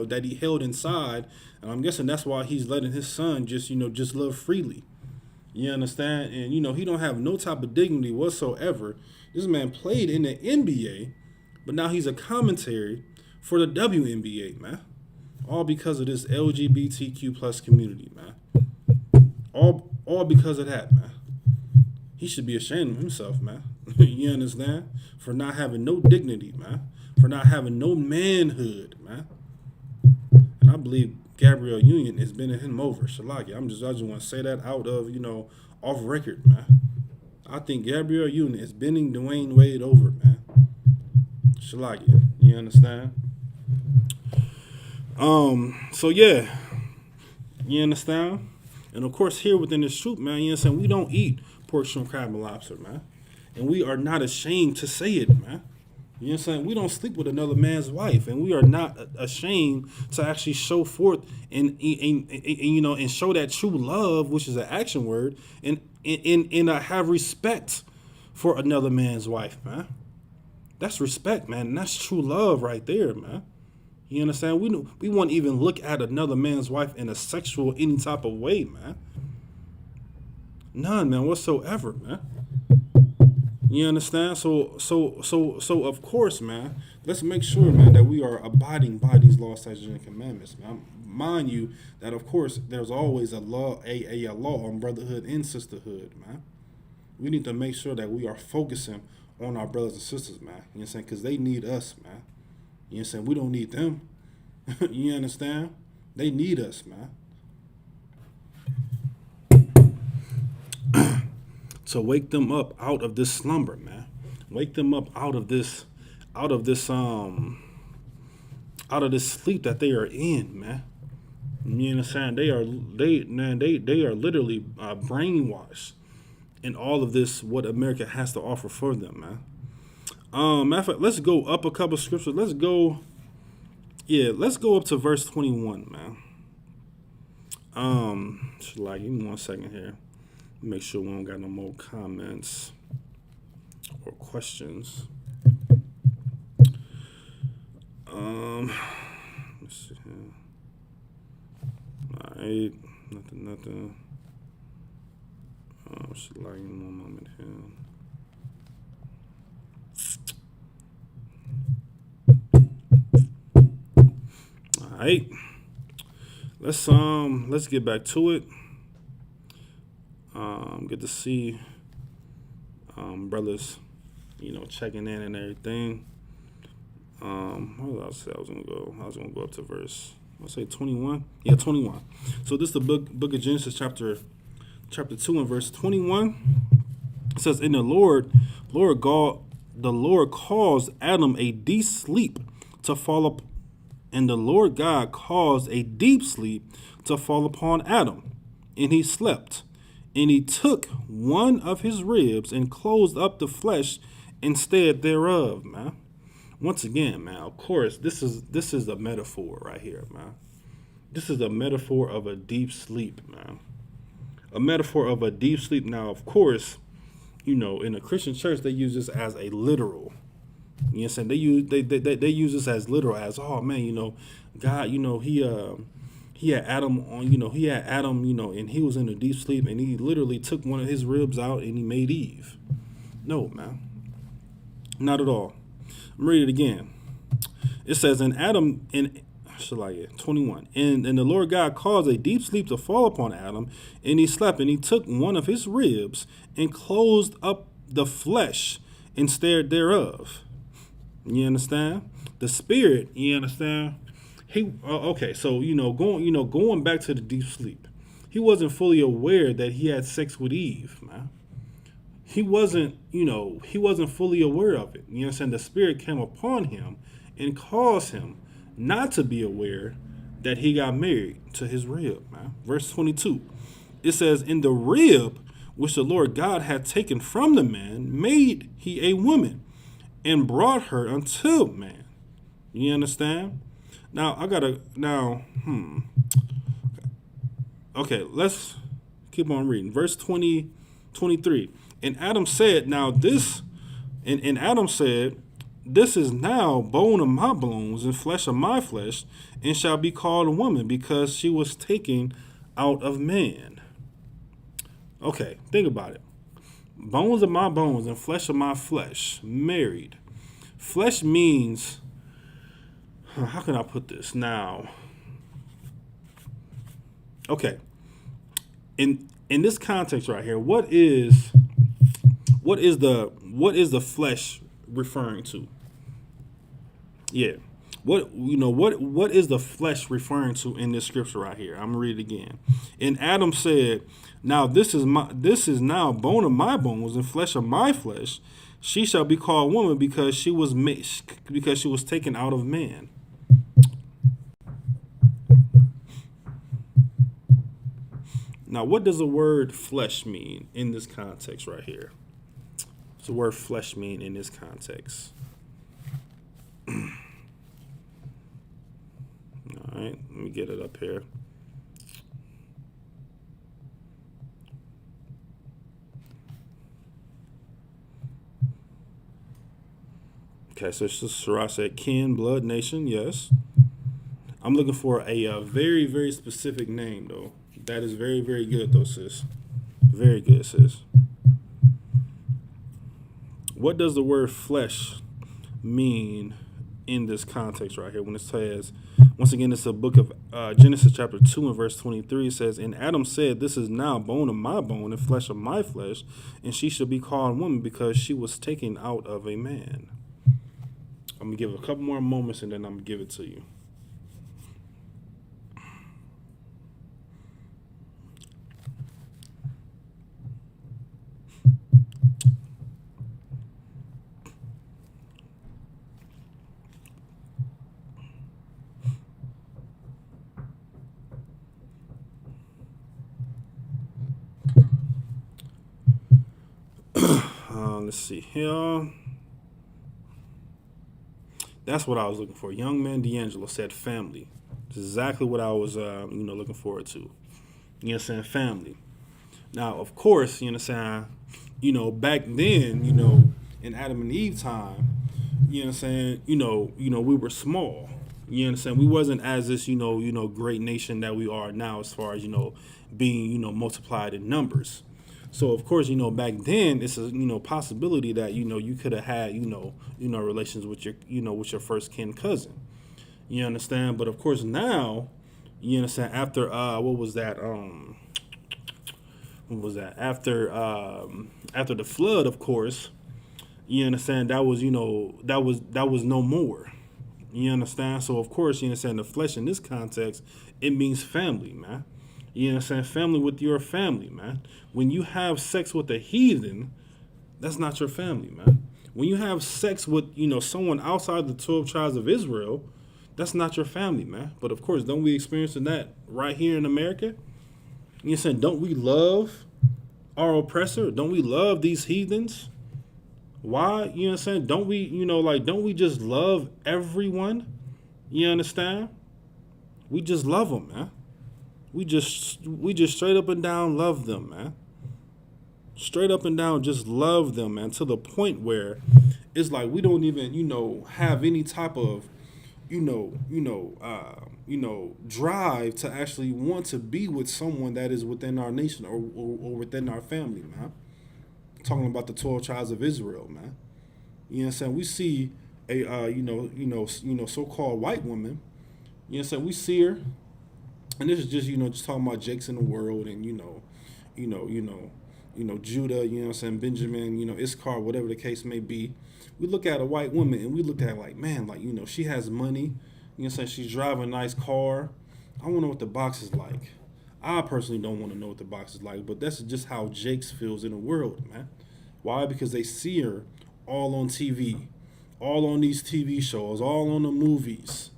that he held inside, and I'm guessing that's why he's letting his son just love freely. You understand? And he don't have no type of dignity whatsoever. This man played in the NBA, but now he's a commentary for the WNBA, man. All because of this LGBTQ plus community, man. All because of that, man. He should be ashamed of himself, man. You understand? For not having no dignity, man. For not having no manhood, man. And I believe Gabrielle Union is bending him over. Shalaki. I just want to say that out of, off record, man. I think Gabrielle Union is bending Dwayne Wade over, man. Shalaki. You understand? So yeah. You understand? And of course here within this troop, man, you understand, we don't eat pork, shrimp, crab, and lobster, man. And we are not ashamed to say it, man. You know what I'm saying? We don't sleep with another man's wife, and we are not ashamed to actually show forth and show that true love, which is an action word, and have respect for another man's wife, man. That's respect, man. And that's true love right there, man. You understand? We won't even look at another man's wife in a sexual any type of way, man. None, man, whatsoever, man. You understand? So of course, man, let's make sure, man, that we are abiding by these laws, statutes, and commandments, man. Mind you, that of course there's always a law, a law on brotherhood and sisterhood, man. We need to make sure that we are focusing on our brothers and sisters, man. You know what I'm saying? Because they need us, man. You know what I'm saying? We don't need them. You understand? They need us, man. To wake them up out of this slumber, man. Wake them up out of this sleep that they are in, man. You understand? They are literally brainwashed in all of this, what America has to offer for them, man. Matter of fact, let's go up a couple scriptures. Let's go up to verse 21, man. Give me 1 second here. Make sure we don't got no more comments or questions. Let's see here. All right, nothing. Give me 1 moment here. All right, let's get back to it. Good to see brothers, checking in and everything. What else I was gonna go? I was gonna go up to verse, let's say 21. Yeah, 21. So this is the book of Genesis, chapter 2 and verse 21. It says, "And the Lord caused Adam a deep sleep to fall up, and the Lord God caused a deep sleep to fall upon Adam, and he slept. And he took one of his ribs and closed up the flesh instead thereof," man. Once again, man, of course, this is a metaphor right here, man. This is a metaphor of a deep sleep, man. A metaphor of a deep sleep. Now, of course, in a Christian church, they use this as a literal. You know what I'm saying? They use this as literal, as, oh man, God, he had Adam and he was in a deep sleep, and he literally took one of his ribs out and he made Eve. No, man. Not at all. I'm reading it again. It says, "And Adam, in 21, and the Lord God caused a deep sleep to fall upon Adam, and he slept, and he took one of his ribs and closed up the flesh instead thereof. You understand? The spirit, you understand? Okay, so going back to the deep sleep. He wasn't fully aware that he had sex with Eve, man. He wasn't fully aware of it. You understand? The spirit came upon him and caused him not to be aware that he got married to his rib, man. Verse 22. It says, "In the rib which the Lord God had taken from the man, made he a woman, and brought her unto man." You understand? Now okay, let's keep on reading. Verse 23. And Adam said, "This is now bone of my bones and flesh of my flesh, and shall be called a woman, because she was taken out of man." Okay, think about it. Bones of my bones and flesh of my flesh, married. Flesh means, how can I put this now? Okay. In this context right here, what is the flesh referring to? Yeah. What is the flesh referring to in this scripture right here? I'm gonna read it again. And Adam said, "Now this is now bone of my bones and flesh of my flesh. She shall be called woman, because she was taken out of man." Now, what does the word flesh mean in this context right here? What's the word flesh mean in this context? All right, let me get it up here. Okay, so Sarah said kin, blood, nation, yes. I'm looking for a very, very specific name, though. That is very, very good, though, sis. Very good, sis. What does the word flesh mean in this context right here? When it says, once again, it's a book of Genesis chapter 2 and verse 23. It says, "And Adam said, This is now bone of my bone and flesh of my flesh, and she shall be called woman, because she was taken out of a man." I'm going to give it a couple more moments, and then I'm going to give it to you. Let's see here. That's what I was looking for. Young man D'Angelo said family. It's exactly what I was, looking forward to. You know what I'm saying? Family. Now, of course, you know what I'm saying, back then, in Adam and Eve time, you know what I'm saying, we were small. You understand? We wasn't as this, great nation that we are now, as far as, being, multiplied in numbers. So of course, back then it's a possibility that you could have had relations with your first kin cousin. You understand? But of course now, you understand, after what was that? After the flood, of course, you understand, that was no more. You understand? So of course, you understand, the flesh in this context, it means family, man. You understand? Family with your family, man. When you have sex with a heathen, that's not your family, man. When you have sex with, someone outside the 12 tribes of Israel, that's not your family, man. But of course, don't we experience that right here in America? You saying, don't we love our oppressor? Don't we love these heathens? Why? You know what I'm saying? Don't we, don't we just love everyone? You understand? We just love them, man. We just straight up and down love them, man. Straight up and down just love them, man, to the point where it's like we don't even, have any type of, drive to actually want to be with someone that is within our nation or within our family, man. I'm talking about the 12 tribes of Israel, man. You know what I'm saying? We see a so-called white woman. You know what I'm saying? We see her. And this is just, just talking about Jakes in the world and, Judah, Benjamin, Issachar, whatever the case may be. We look at a white woman and we look at it like, man, like, she has money. She's driving a nice car. I want to know what the box is like. I personally don't want to know what the box is like, but that's just how Jakes feels in the world, man. Why? Because they see her all on TV, all on these TV shows, all on the movies.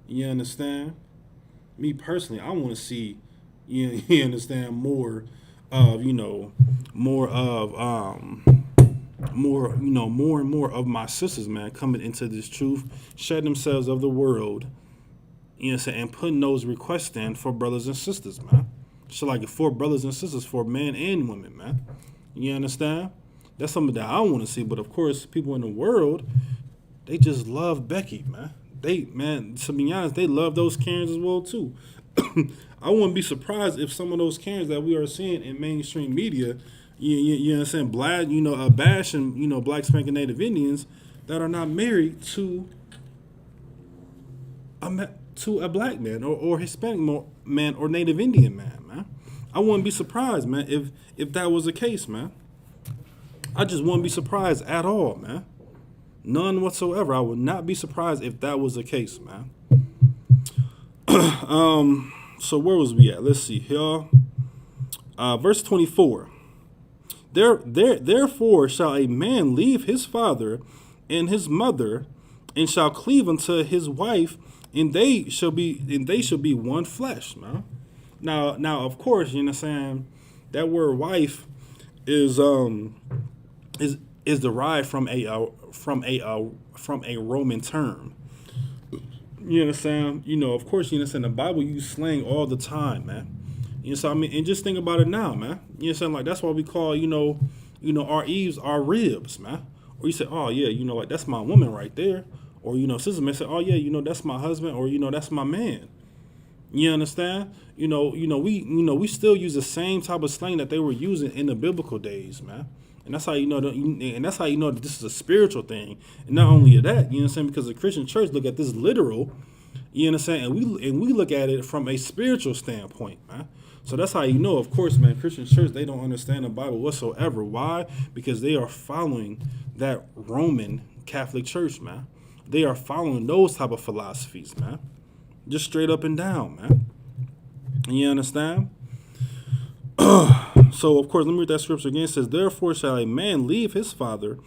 You understand? Me personally, I want to see, you understand, more of, more and more of my sisters, man, coming into this truth, shedding themselves of the world, and putting those requests in for brothers and sisters, man. So like for brothers and sisters, for men and women, man. You understand? That's something that I want to see. But of course, people in the world, they just love Becky, man. To be honest, they love those Karens as well too. I wouldn't be surprised if some of those Karens that we are seeing in mainstream media, you understand, bashing, black spanking Native Indians that are not married to a black man or Hispanic man or Native Indian man. I wouldn't be surprised, man, if that was the case, man. I just wouldn't be surprised at all, man. None whatsoever. I would not be surprised if that was the case, man. So where was we at? Let's see here. Verse 24. Therefore shall a man leave his father and his mother, and shall cleave unto his wife, and they shall be one flesh, man. Now, of course, you know what I'm saying, that word wife is derived from a Roman term. You understand? Of course, the Bible uses slang all the time, man. And just think about it now, man. Like that's why we call, our Eves our ribs, man. Or you say, oh yeah, like that's my woman right there. Or, sister may say, oh yeah, that's my husband, or that's my man. You understand? We still use the same type of slang that they were using in the biblical days, man. And that's how that this is a spiritual thing. And not only that, because the Christian church look at this literal, and we look at it from a spiritual standpoint, man. So that's how of course, man, Christian church, they don't understand the Bible whatsoever. Why? Because they are following that Roman Catholic Church, man. They are following those type of philosophies, man. Just straight up and down, man. You understand? So, of course, let me read that scripture again. It says, therefore shall a man leave his father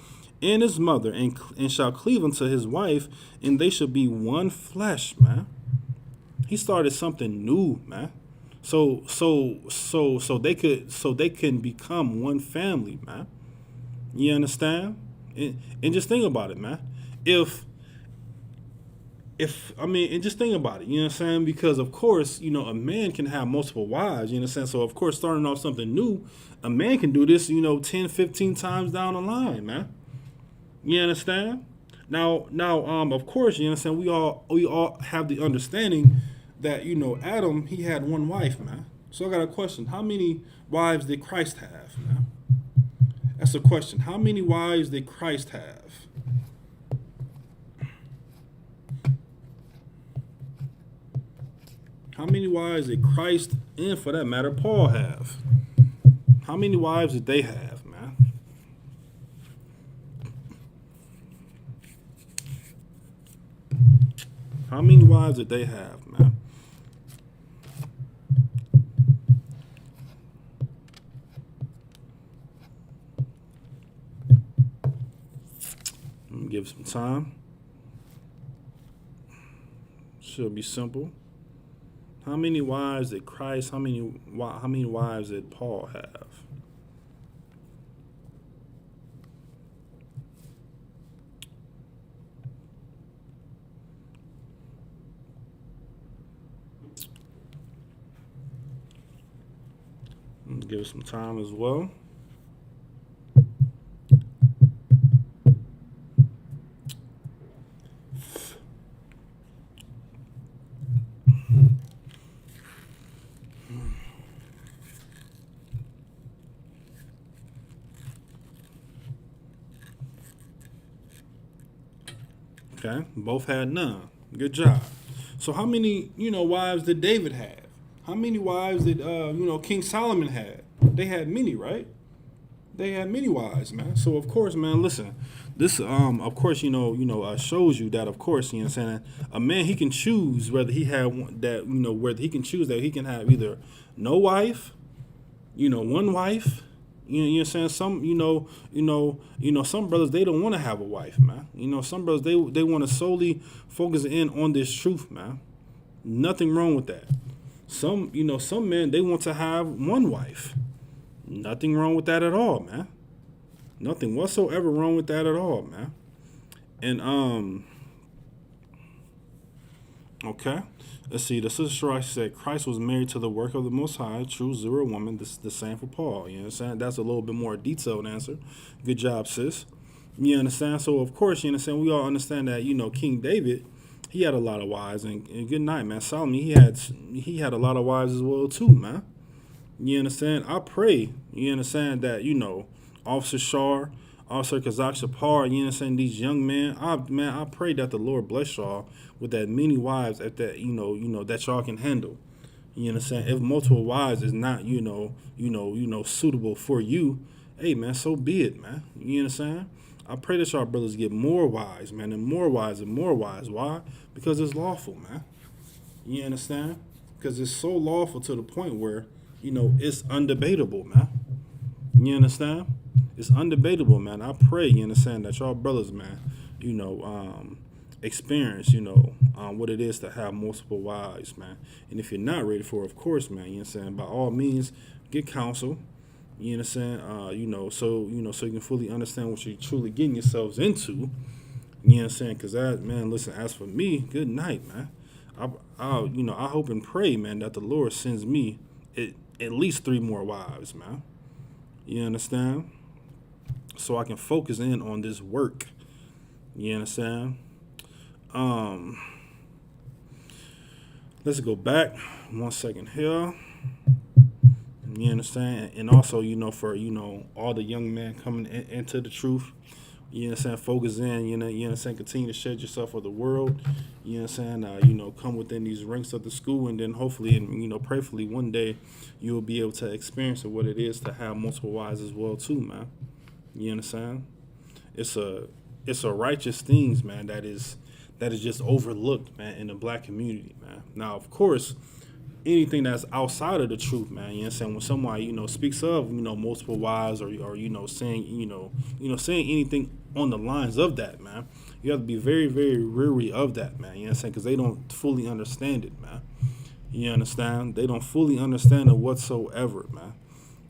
and his mother, and shall cleave unto his wife, and they shall be one flesh, man. He started something new, man. So they can become one family, man. You understand? And just think about it, man. And just think about it, you know what I'm saying? Because, of course, a man can have multiple wives, you know what I'm saying? So, of course, starting off something new, a man can do this, 10, 15 times down the line, man. You understand? Now, of course, you know what I'm saying? We all have the understanding that, Adam, he had one wife, man. So I got a question. How many wives did Christ have, man? That's a question. How many wives did Christ have? How many wives did Christ, and for that matter, Paul have? How many wives did they have, man? How many wives did they have, man? Let me give it some time. Should be simple. How many wives did Christ, how many wives did Paul have? Give it some time as well. Okay, both had none. Good job. So how many, wives did David have? How many wives did, King Solomon had? They had many, right? they had many wives, man. So of course, man, listen, this of course, shows you that of course, you know what I'm saying, a man, he can choose whether he had one, that, whether he can choose that he can have either no wife, one wife. You know what I'm saying? Some, some brothers, they don't want to have a wife, man. Some brothers, they want to solely focus in on this truth, man. Nothing wrong with that. Some men, they want to have one wife. Nothing wrong with that at all, man. Nothing whatsoever wrong with that at all, man. And okay. Let's see. The sister Shariah said Christ was married to the work of the Most High, true zero woman. This is the same for Paul. You know what I'm saying? That's a little bit more detailed answer. Good job, sis. You understand? So of course, you understand. We all understand that King David, he had a lot of wives, and good night, man. Solomon, he had a lot of wives as well too, man. You understand? I pray, you understand, that, Officer Shar, Officer Kazak Shapar, you understand, these young men, I pray that the Lord bless y'all with that many wives at that, that y'all can handle. You understand? If multiple wives is not, suitable for you, hey, man, so be it, man. You understand? I pray that y'all brothers get more wives, man, and more wives and more wives. Why? Because it's lawful, man. You understand? Because it's so lawful to the point where, it's undebatable, man. You understand? It's undebatable, man. I pray, you understand, that y'all brothers, man, experience, what it is to have multiple wives, man. And if you're not ready for it, of course, man, you understand, by all means, get counsel. You understand? So you can fully understand what you're truly getting yourselves into. You understand? Because that, man, listen, as for me, good night, man. I hope and pray, man, that the Lord sends me at least 3 more wives, man. You understand? So I can focus in on this work. You understand? Let's go back 1 second here. You understand? And also, for, all the young men coming into the truth, you understand, focus in, you understand, continue to shed yourself for the world, you understand, come within these ranks of the school, and then hopefully, and, prayerfully, one day, you'll be able to experience what it is to have multiple wives as well, too, man. You understand? It's a righteous things, man, that is just overlooked, man, in the black community, man. Now, of course, anything that's outside of the truth, man, you understand, when somebody, speaks of, multiple wives, or saying, saying anything on the lines of that, man, you have to be very, very wary of that, man, you understand, because they don't fully understand it, man. You understand? They don't fully understand it whatsoever, man.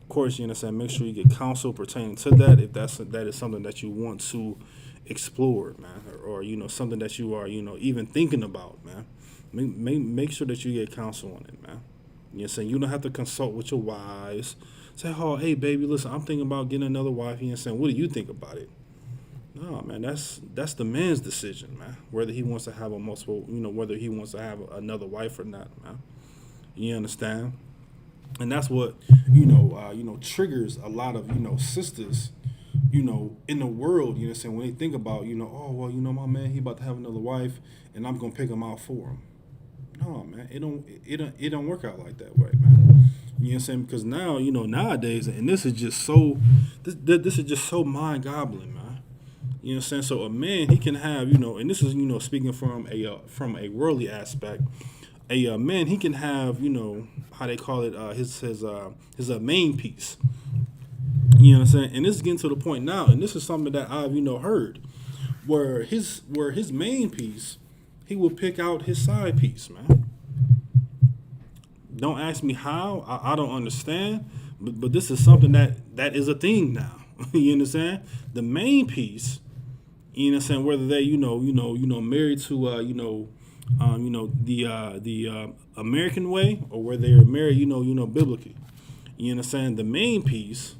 Of course, you understand, make sure you get counsel pertaining to that, if that is something that you want to explore, man, or something that you are, even thinking about, man. Make sure that you get counsel on it, man. You know what I'm saying? You don't have to consult with your wives. Say, oh, hey, baby, listen, I'm thinking about getting another wife. You know what I'm saying? What do you think about it? No, man, that's the man's decision, man. Whether he wants to have a multiple, whether he wants to have another wife or not, man. You understand? And that's what, triggers a lot of, sisters, in the world, you know what I'm saying, when they think about, oh, well, my man, he about to have another wife, and I'm going to pick him out for him. No, man, it don't work out like that way, man. You know what I'm saying? Because now, nowadays, and this is just so, this is just so mind-gobbling, man. You know what I'm saying? So a man, he can have, and this is, speaking from a worldly aspect, a man, he can have, how they call it, his main piece. You know what I'm saying? And this is getting to the point now, and this is something that I've, heard, where his main piece, he will pick out his side piece, man. Don't ask me how. I don't understand. But this is something that is a thing now. You understand? The main piece, you know what I'm saying, whether they, married to the American way, or whether they're married, biblically. You understand? The main piece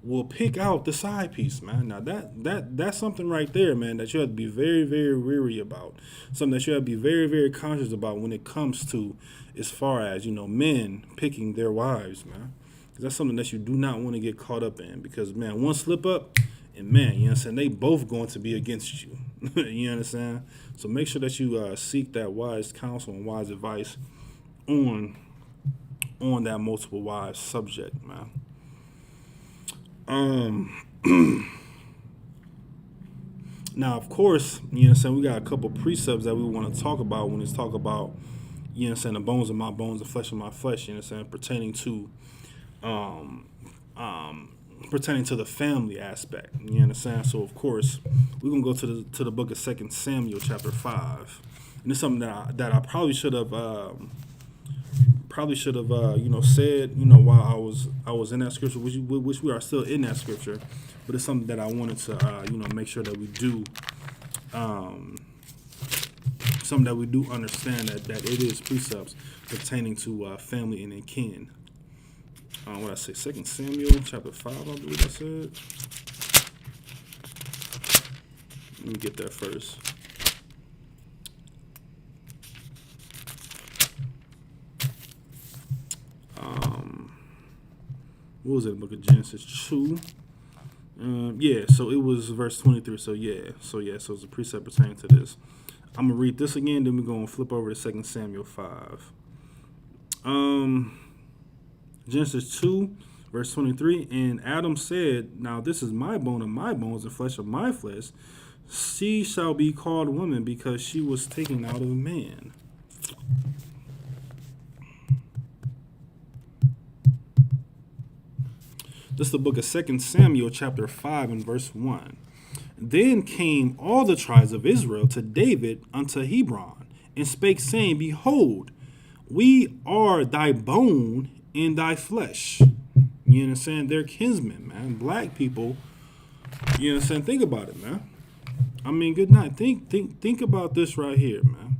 will pick out the side piece, man. Now that's something right there, man, that you have to be very, very wary about. Something that you have to be very, very conscious about when it comes to, as far as, men picking their wives, man. Because that's something that you do not want to get caught up in. Because, man, one slip up, and man, you know what I'm saying, they both going to be against you. You understand? So make sure that you seek that wise counsel and wise advice on that multiple wives subject, man. Um, Now, of course, you know what I'm saying, we got a couple precepts that we want to talk about when it's talk about, you know what I'm saying, the bones of my bones, the flesh of my flesh, you know what I'm saying, um, pertaining to the family aspect. You understand? So, of course, we're gonna go to the book of 2 Samuel, chapter 5, and it's something that I probably should have said, while I was in that scripture, which we are still in that scripture, but it's something that I wanted to make sure that we do, something that we do understand that it is precepts pertaining to family and kin. What I say, 2 Samuel chapter 5, I believe I said. Let me get that first. What was it? The book of Genesis 2. So it was verse 23. So it's a precept pertaining to this. I'm gonna read this again, then we're gonna flip over to 2 Samuel 5. Genesis 2, verse 23. And Adam said, "Now this is my bone of my bones and flesh of my flesh. She shall be called woman because she was taken out of man." This is the book of 2 Samuel, chapter 5, and verse 1. Then came all the tribes of Israel to David unto Hebron, and spake, saying, Behold, we are thy bone and thy flesh. You understand? They're kinsmen, man. Black people. You understand? Think about it, man. I mean, good night. Think about this right here, man.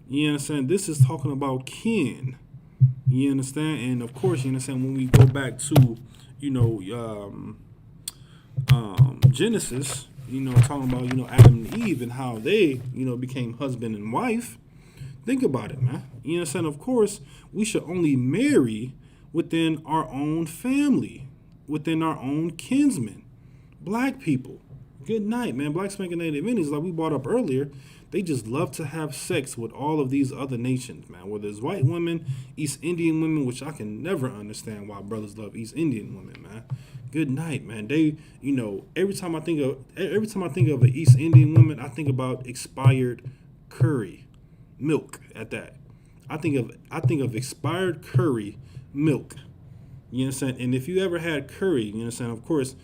You understand? This is talking about kin. You understand? And of course, you understand when we go back to Genesis, talking about, Adam and Eve and how they, became husband and wife. Think about it, man. You understand? Of course, we should only marry within our own family, within our own kinsmen, black people. Good night, man. Black spanking Native Indians, like we brought up earlier, they just love to have sex with all of these other nations, man. Whether it's white women, East Indian women, which I can never understand why brothers love East Indian women, man. Good night, man. They, every time I think of an East Indian woman, I think about expired curry, milk at that. I think of expired curry, milk. You understand? And if you ever had curry, you understand, of course,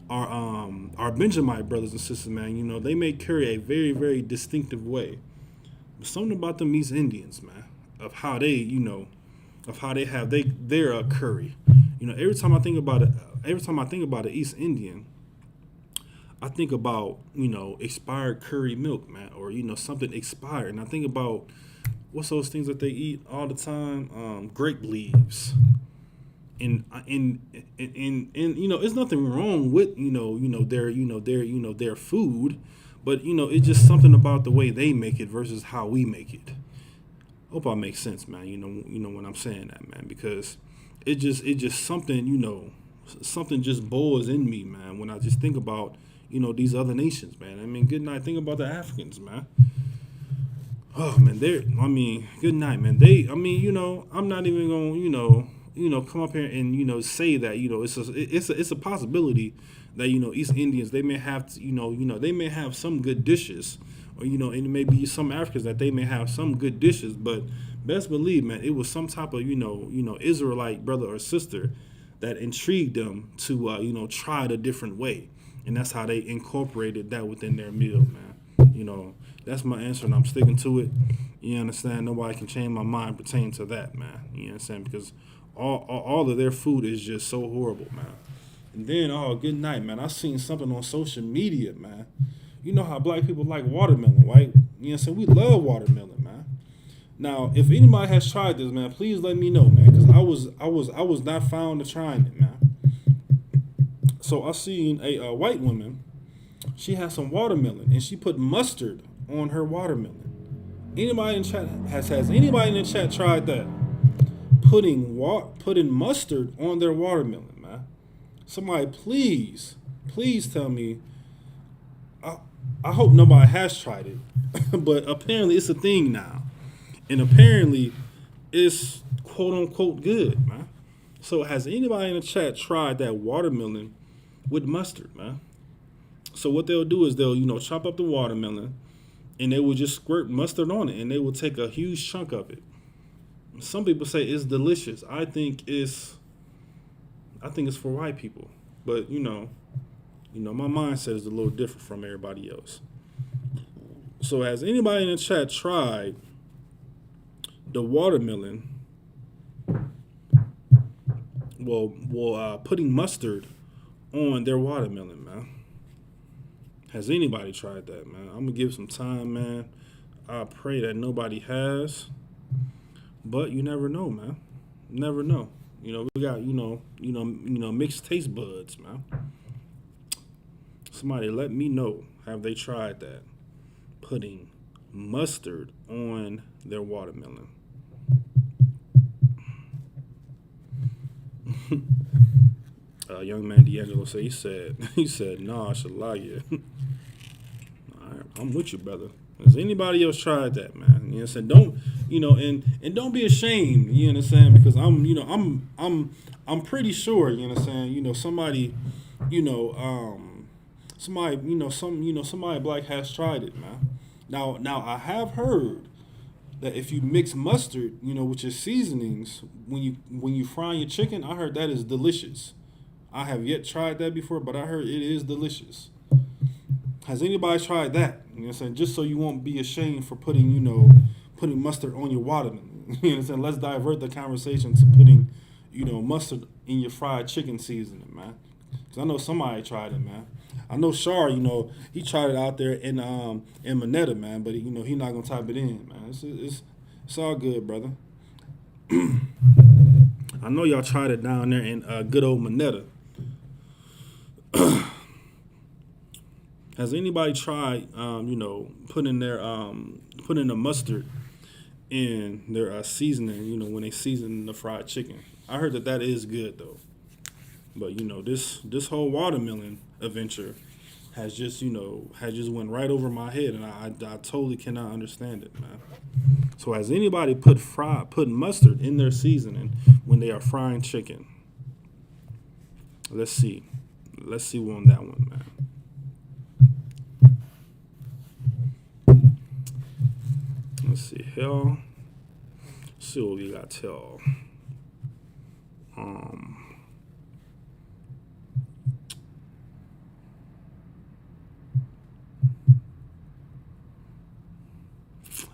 our Benjamite brothers and sisters, man, they make curry a very, very distinctive way. But something about them East Indians, man, of how they have their curry. Every time I think about an East Indian, I think about, expired curry milk, man, or, something expired. And I think about, what's those things that they eat all the time? Grape leaves. And it's nothing wrong with their food, but it's just something about the way they make it versus how we make it. Hope I make sense, man. When I'm saying that, man, because it just something something just boils in me, man, when I just think about these other nations, man. I mean, good night. Think about the Africans, man. Oh man, good night, man. I'm not even gonna come up here and say that it's a possibility that East Indians, they may have they may have some good dishes, or and it may be some Africans that they may have some good dishes, but best believe, man, it was some type of Israelite brother or sister that intrigued them to try it a different way, and that's how they incorporated that within their meal, man. That's my answer, and I'm sticking to it. You understand? Nobody can change my mind pertaining to that, man. You understand? Because all of their food is just so horrible, man. And then, good night, man. I seen something on social media, man. You know how black people like watermelon, right? So we love watermelon, man. Now, if anybody has tried this, man, please let me know, man, because I was not found to trying it, man. So I seen a white woman. She had some watermelon, and she put mustard on her watermelon. Anybody in chat has anybody in the chat tried that? Putting mustard on their watermelon, man. Somebody please tell me. I hope nobody has tried it, but apparently it's a thing now, and apparently it's quote unquote good, man. So has anybody in the chat tried that watermelon with mustard, man? So what they'll do is they'll, chop up the watermelon and they will just squirt mustard on it and they will take a huge chunk of it. Some people say it's delicious. I think it's for white people. But my mindset is a little different from everybody else. So has anybody in the chat tried the watermelon? Putting mustard on their watermelon, man. Has anybody tried that, man? I'm gonna give some time, man. I pray that nobody has, but you never know, man. You never know. We got mixed taste buds, man. Somebody let me know. Have they tried that? Putting mustard on their watermelon. Young man D'Angelo said he said nah, I should lie you. All right, I'm with you, brother. Has anybody else tried that, man? You know what I'm saying? Don't and don't be ashamed, you know what I'm saying? Because I'm pretty sure, you know what I'm saying, somebody somebody black has tried it, man. Now I have heard that if you mix mustard, with your seasonings when you fry your chicken, I heard that is delicious. I have yet tried that before, but I heard it is delicious. Has anybody tried that? You know what I'm saying? Just so you won't be ashamed for putting mustard on your watermelon. You know what I'm saying? Let's divert the conversation to putting, mustard in your fried chicken seasoning, man. Because I know somebody tried it, man. I know Shar, he tried it out there in Monetta, man, but he not gonna type it in, man. It's all good, brother. I know y'all tried it down there in good old Monetta. Has anybody tried, putting the mustard in their seasoning, when they season the fried chicken? I heard that is good though. But this whole watermelon adventure has just went right over my head, and I totally cannot understand it, man. So has anybody put mustard in their seasoning when they are frying chicken? Let's see on that one, man. Let's see here. See what we got here.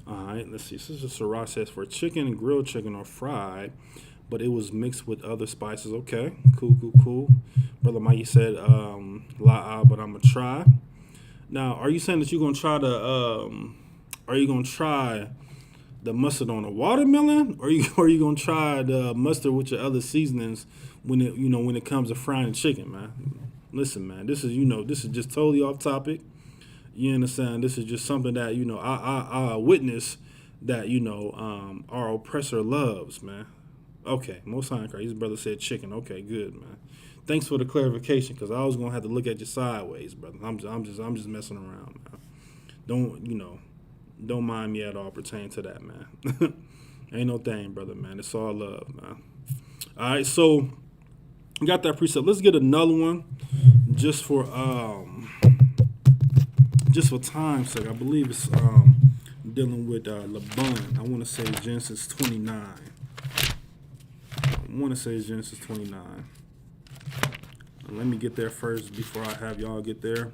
Alright, let's see. Sister Sarah says for chicken, grilled chicken, or fried, but it was mixed with other spices. Okay, cool. Brother Mikey said, but I'm gonna try. Now, are you saying that you're gonna try the mustard on a watermelon, or are you gonna try the mustard with your other seasonings when it comes to frying chicken, man? Listen, man, this is just totally off topic. You understand? This is just something that I witness that our oppressor loves, man. Okay, Most High Christ. His brother said chicken. Okay, good, man. Thanks for the clarification, because I was gonna have to look at you sideways, brother. I'm just messing around, man. Don't mind me at all pertaining to that, man. Ain't no thing, brother, man. It's all love, man. All right, so we got that preset. Let's get another one just for time's sake. I believe it's dealing with Laban. I want to say Genesis 29. Let me get there first before I have y'all get there.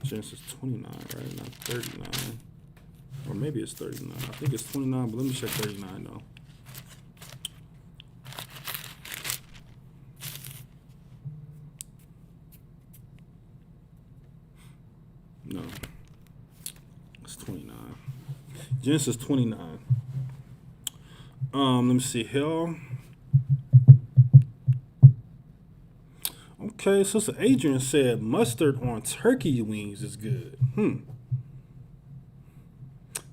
Genesis 29, right? Not 39. Or maybe it's 39. I think it's 29, but let me check 39 though. No. It's 29. Genesis 29. Let me see here. Okay, Sister Adrian said mustard on turkey wings is good.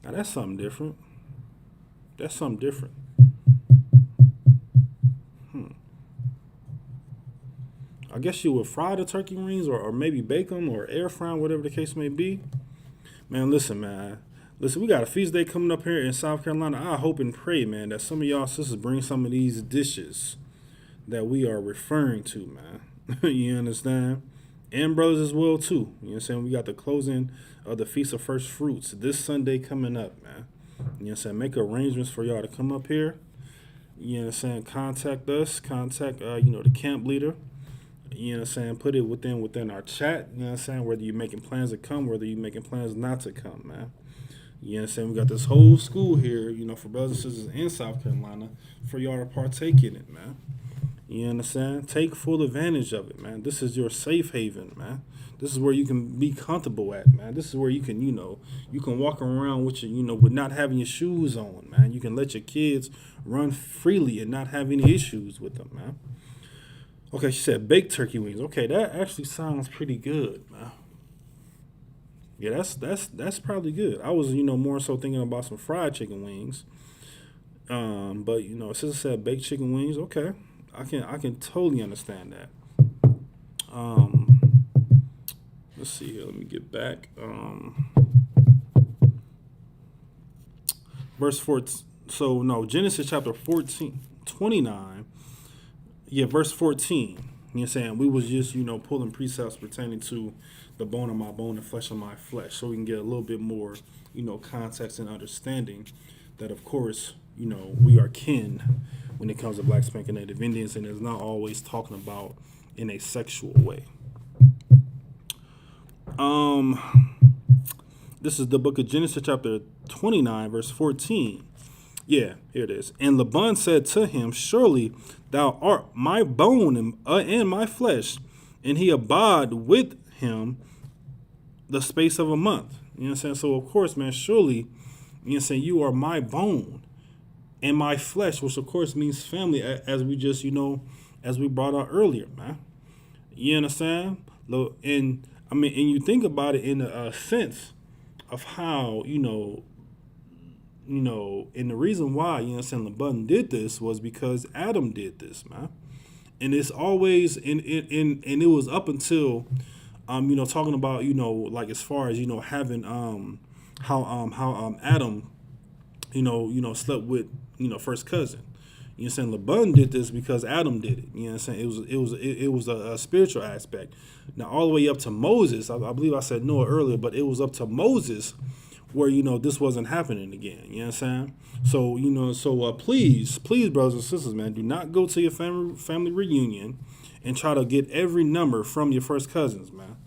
Now that's something different. I guess you would fry the turkey wings or maybe bake them or air fry 'em, whatever the case may be. Man, listen, man. Listen, we got a feast day coming up here in South Carolina. I hope and pray, man, that some of y'all sisters bring some of these dishes that we are referring to, man. You understand? And brothers as well, too. You know what I'm saying? We got the closing of the Feast of First Fruits this Sunday coming up, man. You know what I'm saying? Make arrangements for y'all to come up here. You know what I'm saying? Contact us. Contact, the camp leader. You know what I'm saying? Put it within our chat. You know what I'm saying? Whether you're making plans to come, whether you're making plans not to come, man. You know what I'm saying? We got this whole school here, for brothers and sisters in South Carolina for y'all to partake in it, man. You understand? Take full advantage of it, man. This is your safe haven, man. This is where you can be comfortable at, man. This is where you can, you can walk around with your, with not having your shoes on, man. You can let your kids run freely and not have any issues with them, man. Okay, she said baked turkey wings. Okay, that actually sounds pretty good, man. Yeah, that's probably good. I was, more so thinking about some fried chicken wings. But sister said baked chicken wings. Okay, I can totally understand that. Let's see here. Let me get back. Verse 14. So no, Genesis chapter 29. Yeah, verse 14. You know what I'm saying? We was just, pulling precepts pertaining to the bone of my bone and flesh of my flesh, so we can get a little bit more, context and understanding that, of course, we are kin when it comes to Black Spanking Native Indians, and it's not always talking about in a sexual way. This is the book of Genesis chapter 29, verse 14. Yeah, here it is. And Laban said to him, surely thou art my bone and my flesh. And he abode with him the space of a month. You know what I'm saying? So, of course, man, surely, you know what I'm saying, you are my bone and my flesh, which, of course, means family, as we just, as we brought out earlier, man. You understand? And you think about it in a sense of how, and the reason why, Laban did this was because Adam did this, man. And it's always, and it was up until, talking about, like as far as, having, how Adam, slept with, first cousin. You know what I'm saying? Laban did this because Adam did it. You know what I'm saying? It was a spiritual aspect. Now, all the way up to Moses, I believe I said Noah earlier, but it was up to Moses where, this wasn't happening again. You know what I'm saying? So, please, brothers and sisters, man, do not go to your family reunion and try to get every number from your first cousins, man.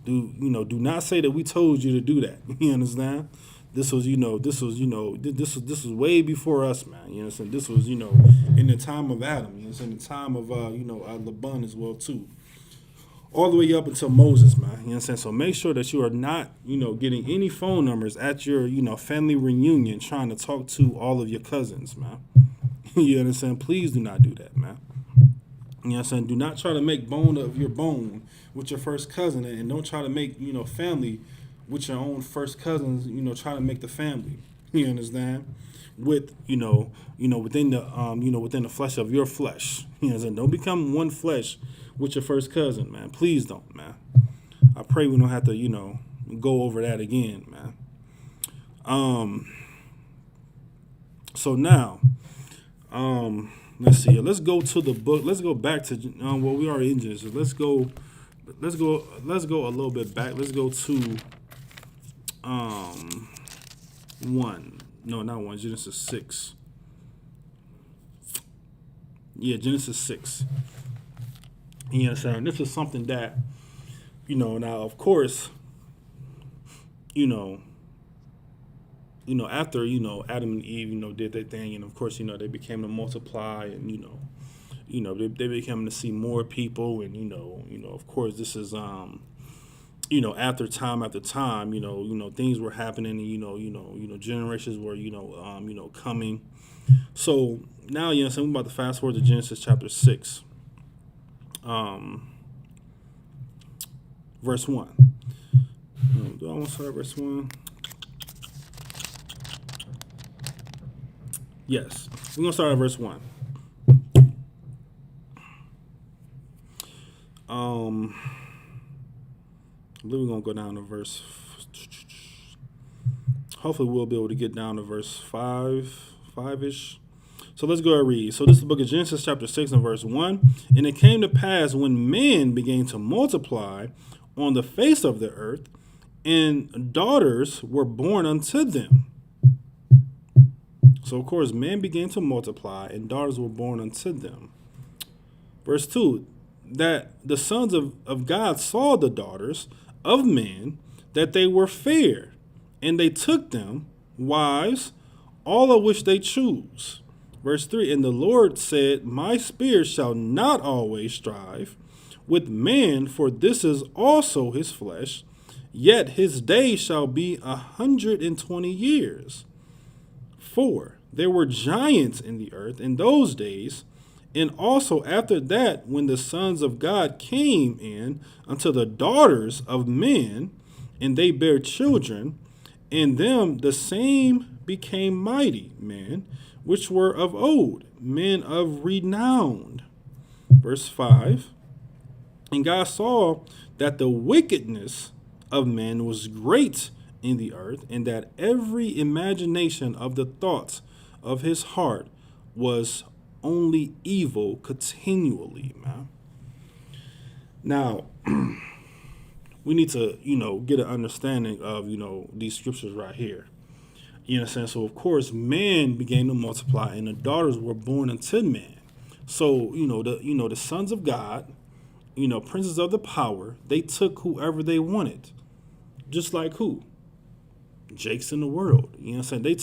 Do not say that we told you to do that. You understand? This was way before us, man. You know what I'm saying? This was, in the time of Adam. You know what I'm saying? The time of, Laban as well, too. All the way up until Moses, man. You know what I'm saying? So make sure that you are not, getting any phone numbers at your, family reunion trying to talk to all of your cousins, man. You understand? Please do not do that, man. You know what I'm saying? Do not try to make bone of your bone with your first cousin, and don't try to make, family with your own first cousins, trying to make the family. You understand? With, within the flesh of your flesh. You know what I'm saying? Don't become one flesh with your first cousin, man. Please don't, man. I pray we don't have to, go over that again, man. So now, let's see. Let's go to the book. Let's go back to we are in Genesis. Let's go a little bit back. Let's go to Genesis 6. Yeah, Genesis 6. You know what I'm saying? This is something that, now of course, after, Adam and Eve, did their thing, and of course, they became to multiply, and, they became to see more people, and, of course, this is, after time, things were happening, and, generations were, coming. So now, we're about to fast forward to Genesis chapter 6. Verse 1. Do I want to start verse 1? Yes. We're going to start at verse 1. I believe we're gonna go down to verse. Hopefully, we'll be able to get down to verse 5-ish. So let's go and read. So this is the book of Genesis, chapter 6, and verse 1. And it came to pass when men began to multiply on the face of the earth, and daughters were born unto them. So, of course, men began to multiply, and daughters were born unto them. Verse 2, that the sons of God saw the daughters of men, that they were fair, and they took them wives, all of which they choose. Verse 3, and the Lord said, my spirit shall not always strive with man, for this is also his flesh, yet his days shall be 120 years. 4, there were giants in the earth in those days, and also after that, when the sons of God came in unto the daughters of men, and they bare children, in them the same became mighty men, which were of old, men of renown. Verse 5, and God saw that the wickedness of men was great in the earth, and that every imagination of the thoughts of his heart was only evil continually, man. Now, we need to, get an understanding of, these scriptures right here. You understand? So, of course, man began to multiply, and the daughters were born unto man. So, the sons of God, princes of the power, they took whoever they wanted. Just like who? Jakes in the world. You know what I'm saying? They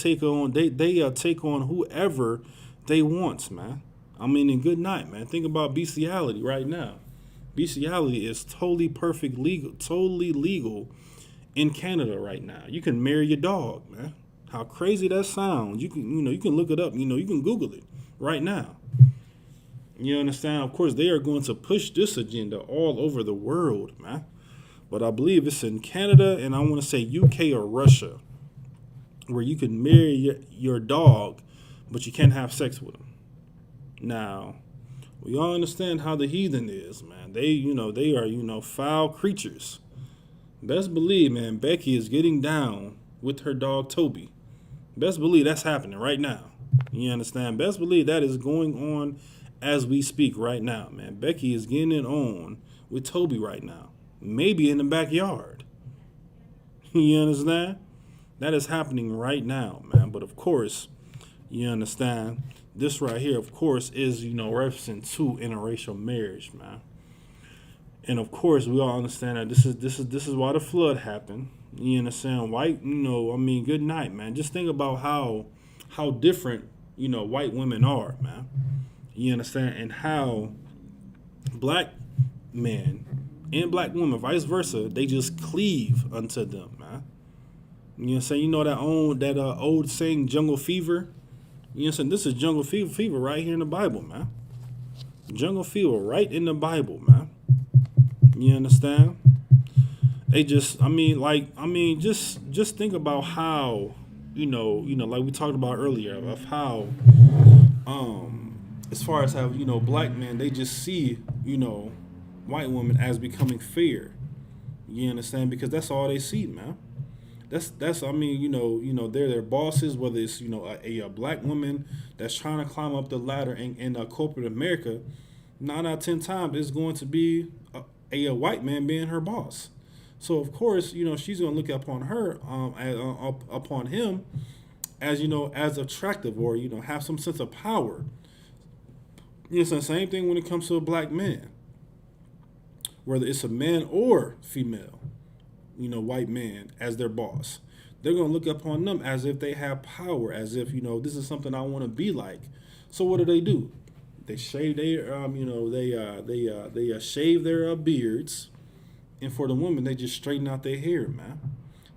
take on whoever they want, man. I mean, in good night, man. Think about bestiality right now. Bestiality is totally legal in Canada right now. You can marry your dog, man. How crazy that sounds. You can look it up. You can Google it right now. You understand? Of course, they are going to push this agenda all over the world, man. But I believe it's in Canada, and I want to say UK or Russia, where you can marry your dog, but you can't have sex with him. Now, we all understand how the heathen is, man. They are, foul creatures. Best believe, man, Becky is getting down with her dog Toby. Best believe that's happening right now. You understand? Best believe that is going on as we speak right now, man. Becky is getting it on with Toby right now. Maybe in the backyard. You understand? That is happening right now, man. But of course, you understand, this right here, of course, is, referencing to interracial marriage, man. And of course, we all understand that this is why the flood happened. You understand? White, good night, man. Just think about how different, white women are, man. You understand? And how black men and black women, vice versa, they just cleave unto them, man. You know what I'm saying? that old saying, jungle fever? You know what I'm saying? This is jungle fever right here in the Bible, man. Jungle fever right in the Bible, man. You understand? They just, just think about how, like we talked about earlier, of how, as far as how, black men, they just see, white women as becoming fair. You understand? Because that's all they see, man. That's they're their bosses, whether it's, a black woman that's trying to climb up the ladder in corporate America, 9 out of 10 times it's going to be a white man being her boss. So of course, she's going to look upon her, upon him as, as attractive, or, have some sense of power. It's the same thing when it comes to a black man, whether it's a man or female, white man as their boss. They're going to look upon them as if they have power, as if, this is something I want to be like. So what do? They shave their, they shave their beards. And for the women, they just straighten out their hair, man.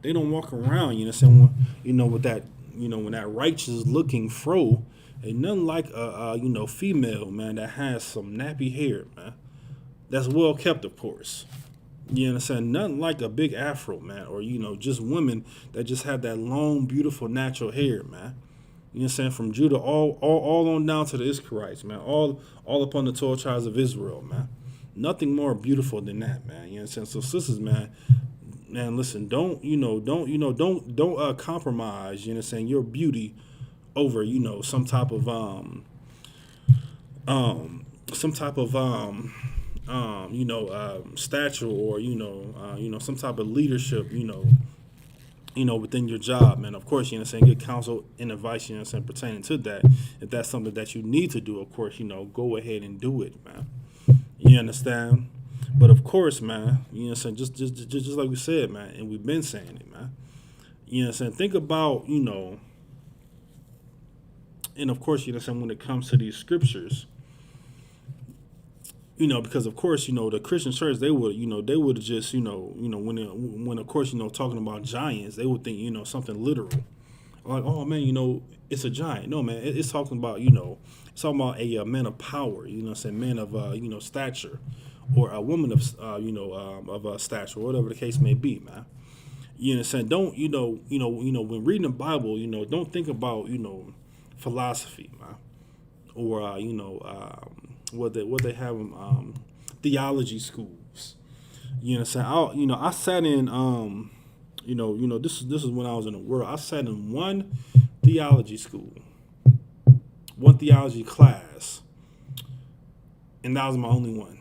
They don't walk around, with that, when that righteous looking fro, ain't nothing like a female, man, that has some nappy hair, man. That's well kept, of course. You understand? Nothing like a big afro, man, or, just women that just have that long, beautiful, natural hair, man. You understand? From Judah all on down to the Israelites, man. All upon the 12 tribes of Israel, man. Nothing more beautiful than that, man. You know what I'm saying? So sisters, man, listen, don't compromise, you know what I'm saying, your beauty over, some type of some type of stature, or some type of leadership, within your job, man. Of course, you know what I'm saying, get counsel and advice, you know what I'm saying, pertaining to that. If that's something that you need to do, of course, go ahead and do it, man. You understand? But of course, man, you know what I'm saying, just like we said, man, and we've been saying it, man. You know what I'm saying? Think about, and of course, you know what I'm saying, when it comes to these scriptures, because of course, the Christian church, they would just, when of course, talking about giants, they would think, something literal. Like, oh man, it's a giant. No, man, it's talking about, it's talking about a man of power, what I'm saying, man of, stature, or a woman of, of stature, whatever the case may be, man. You know what I'm saying? Don't, when reading the Bible, don't think about, philosophy, man, or, what they have theology schools. You know what I'm saying? I sat in, this is when I was in the world. I sat in one theology school, one theology class, and that was my only one.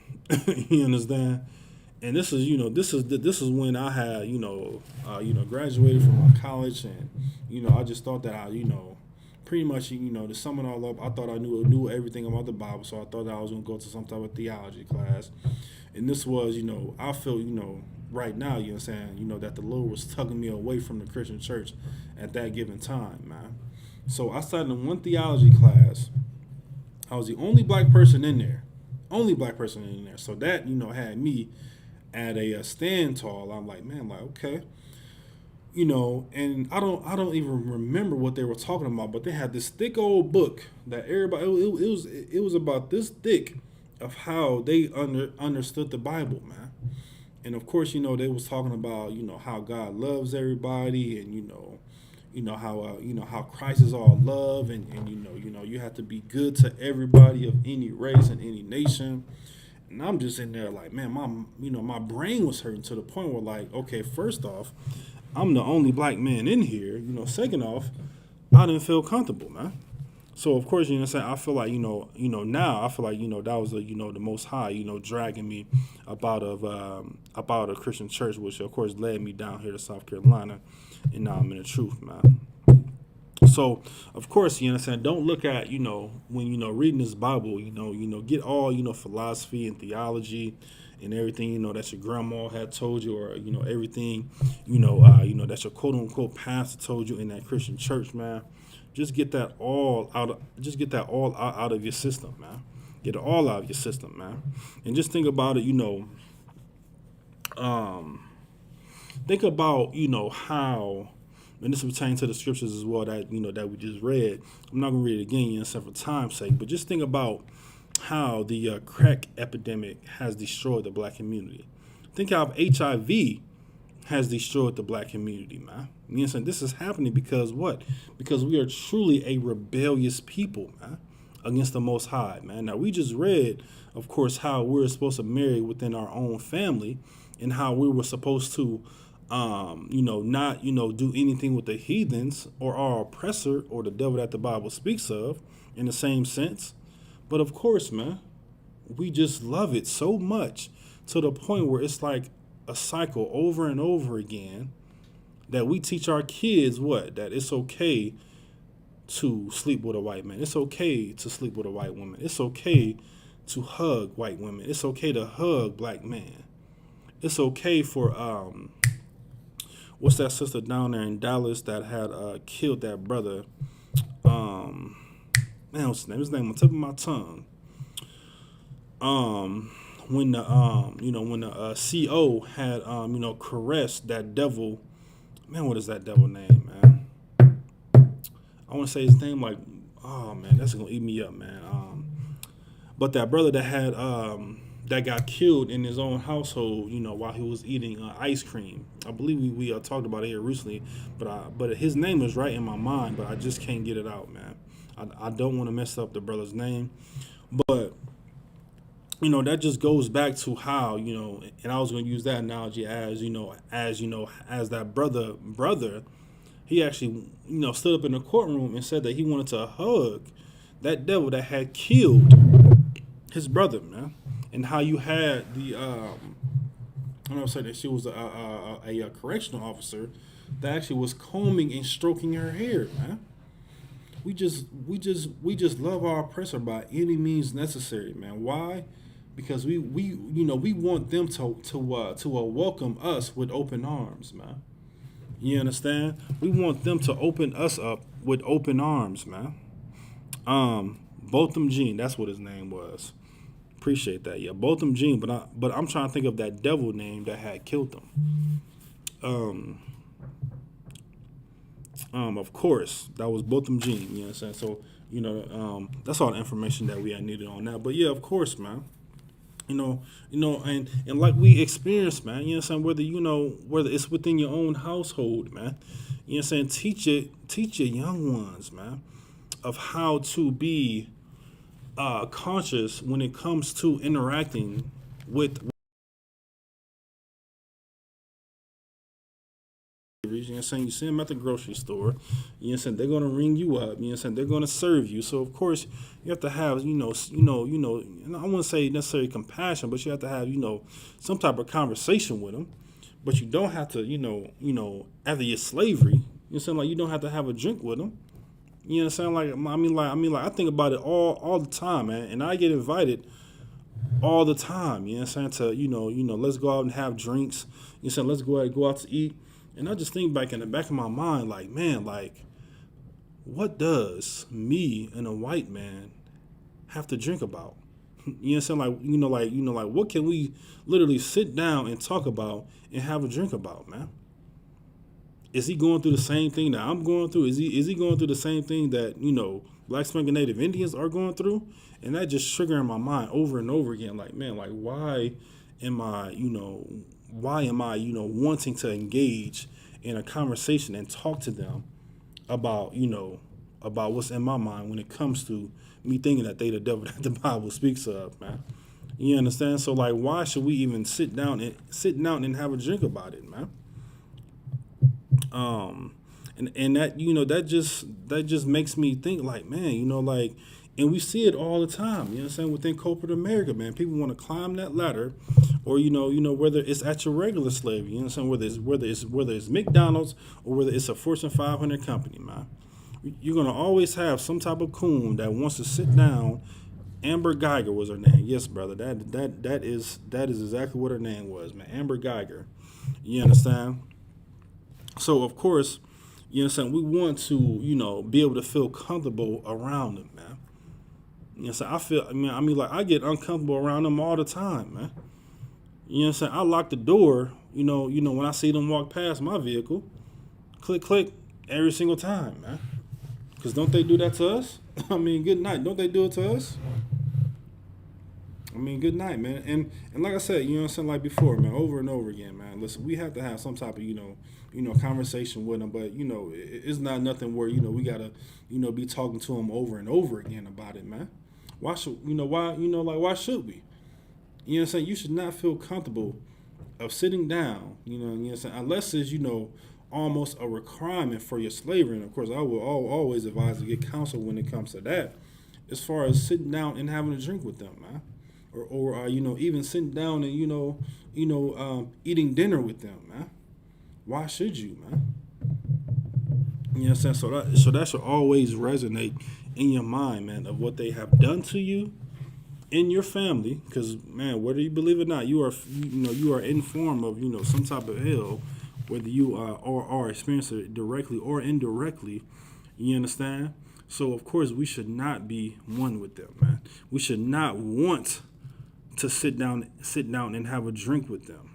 You understand? And this is when I had graduated from my college, and I just thought that I pretty much to sum it all up, I thought I knew everything about the Bible, so I thought that I was gonna go to some type of theology class, and this was I feel right now, you know what I'm saying, that the Lord was tugging me away from the Christian church at that given time, man. So I started in one theology class. I was the only black person in there. So that, had me at a stand tall. I'm like, man, okay. And I don't even remember what they were talking about, but they had this thick old book that everybody, it was about this thick of how they understood the Bible, man. And of course, they was talking about, how God loves everybody, and how Christ is all love, and you have to be good to everybody of any race and any nation. And I'm just in there like, man, my brain was hurting to the point where, like, okay, first off, I'm the only black man in here. Second off, I didn't feel comfortable, man. So of course, I'm saying, I feel like, now I feel like, that was the Most High, dragging me about a Christian church, which of course led me down here to South Carolina, and now I'm in the truth, man. So of course, I'm saying, don't look at, when reading this Bible, get all philosophy and theology and everything, that your grandma had told you, or everything, that your quote unquote pastor told you in that Christian church, man. Just get that all out of your system, man. Get it all out of your system, man. And just think about it, think about, how, and this pertains to the scriptures as well that, that we just read. I'm not going to read it again, for time's sake, but just think about how the crack epidemic has destroyed the black community. Think how HIV has destroyed the black community, man. You know what I'm saying? This is happening because what? Because we are truly a rebellious people, man, against the Most High, man. Now, we just read, of course, how we're supposed to marry within our own family, and how we were supposed to, not, do anything with the heathens or our oppressor or the devil that the Bible speaks of in the same sense. But of course, man, we just love it so much to the point where it's like a cycle over and over again, that we teach our kids that it's okay to sleep with a white man. It's okay to sleep with a white woman. It's okay to hug white women. It's okay to hug black men. It's okay for what's that sister down there in Dallas that had killed that brother? Man, what's his name? His name on the tip of my tongue. When the CO had caressed that devil. Man, what is that devil name, man? I want to say his name, like, oh man, that's gonna eat me up, man. But that brother that had that got killed in his own household, while he was eating ice cream. I believe we talked about it here recently, but his name is right in my mind, but I just can't get it out, man. I don't want to mess up the brother's name, but that just goes back to how, and I was going to use that analogy as that brother, he actually, stood up in the courtroom and said that he wanted to hug that devil that had killed his brother, man. And how you had the, I know said that she was a correctional officer that actually was combing and stroking her hair, man. We just love our oppressor by any means necessary, man. Why? Because we want them to welcome us with open arms, man. You understand? We want them to open us up with open arms, man. Botham Jean, that's what his name was. Appreciate that. Yeah, Botham Jean, but I'm trying to think of that devil name that had killed him. Of course, that was Botham Jean. You know what I'm saying? So, that's all the information that we had needed on that. But yeah, of course, man. And like we experienced, man. You know what I'm saying? Whether it's within your own household, man. You know what I'm saying? Teach your young ones, man, of how to be conscious when it comes to interacting with. You know what I'm saying? You see them at the grocery store. You know what I'm saying? They're gonna ring you up. You know what I'm saying? They're gonna serve you. So of course you have to have, and I wouldn't say necessarily compassion, but you have to have, some type of conversation with them. But you don't have to, after your slavery, you know what I'm saying? Like you don't have to have a drink with them. You know what I'm saying? I think about it all the time, man. And I get invited all the time. You know what I'm saying? To let's go out and have drinks. You know what I'm saying? Let's go out to eat. And I just think back in the back of my mind, like, man, like, what does me and a white man have to drink about? You know what I'm saying? Like, what can we literally sit down and talk about and have a drink about, man? Is he going through the same thing that I'm going through? Is he going through the same thing that, Black Spanking Native Indians are going through? And that just triggering my mind over and over again. Like, man, like, why am I wanting to engage in a conversation and talk to them about what's in my mind when it comes to me thinking that they the devil that the Bible speaks of, man. You understand? So like, why should we even sit down and have a drink about it, man? And that just makes me think like, man, and we see it all the time, you know what I'm saying, within corporate America, man. People want to climb that ladder, or whether it's at your regular slavery, you know what I'm saying, whether it's McDonald's or whether it's a Fortune 500 company, man. You're gonna always have some type of coon that wants to sit down. Amber Geiger was her name. Yes, brother. That is exactly what her name was, man. Amber Geiger. You understand? So of course, you know what I'm saying, we want to, be able to feel comfortable around them, man. You know what I'm saying? I get uncomfortable around them all the time, man. You know what I'm saying? I lock the door, when I see them walk past my vehicle. Click, click, every single time, man. Because don't they do that to us? Good night. Don't they do it to us? Good night, man. And like I said, you know what I'm saying, like before, man, over and over again, man. Listen, we have to have some type of, conversation with them, but, it's not nothing where, we got to, be talking to them over and over again about it, man. Why should, why should we? You know what I'm saying? You should not feel comfortable of sitting down, you know what I'm saying, unless it's, almost a requirement for your slavery. And of course, I will always advise to get counsel when it comes to that, as far as sitting down and having a drink with them, man. Or even sitting down and, eating dinner with them, man. Why should you, man? You know what I'm saying? So that should always resonate in your mind, man, of what they have done to you in your family. Because, man, whether you believe it or not, you are informed of, some type of hell, whether you are experiencing it directly or indirectly. You understand? So, of course, we should not be one with them, man. We should not want to sit down and have a drink with them.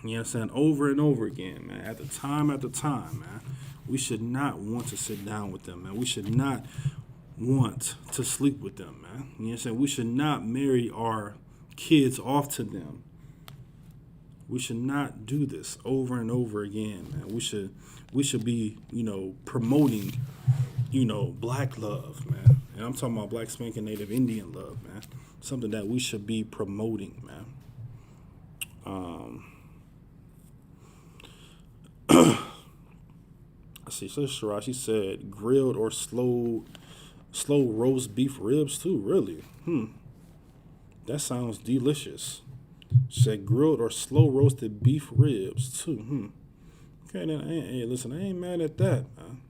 You know what I'm saying? Over and over again, man. At the time, man. We should not want to sit down with them, man. We should not want to sleep with them, man. You know what I'm saying? We should not marry our kids off to them. We should not do this over and over again, man. We should be, promoting, black love, man. And I'm talking about black spanking Native Indian love, man. Something that we should be promoting, man. I see. So Shara, she said grilled or slow roast beef ribs too. Really? That sounds delicious. She said grilled or slow roasted beef ribs too. Okay, then hey, listen, I ain't mad at that, man.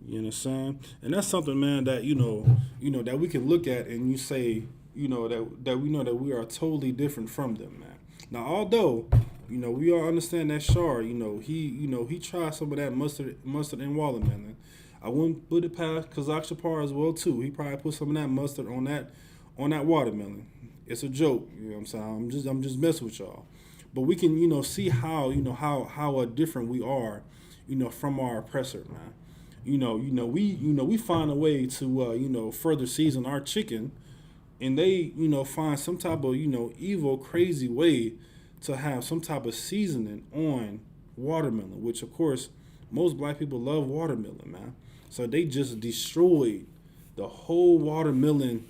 You understand? And that's something, man, that you know that we can look at and you say, that we know that we are totally different from them, man. Now, although, we all understand that Shar, he tried some of that mustard and watermelon. I wouldn't put it past Kazakh Shapar as well too. He probably put some of that mustard on that watermelon. It's a joke, you know what I'm saying? I'm just messing with y'all. But we can, see how, how different we are, from our oppressor, man. We find a way to, further season our chicken, and they, find some type of, evil, crazy way to have some type of seasoning on watermelon, which, of course, most black people love watermelon, man. So they just destroyed the whole watermelon,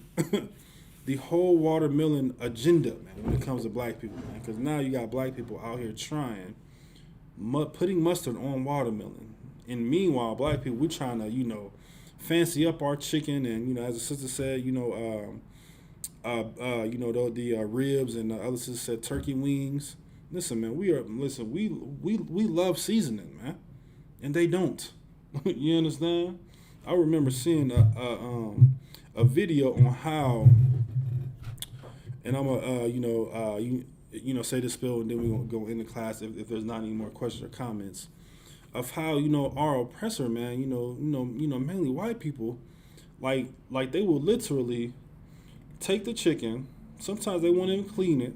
the whole watermelon agenda, man, when it comes to black people, man. Because now you got black people out here trying, putting mustard on watermelon. And meanwhile, black people, we're trying to, fancy up our chicken. And, as the sister said, the ribs, and the other sister said turkey wings. Listen, man, we love seasoning, man. And they don't. You understand? I remember seeing a video on how, and I'm gonna say this spill, and then we're gonna go into class if there's not any more questions or comments of how our oppressor, man, mainly white people, like they will literally take the chicken. Sometimes they won't even clean it.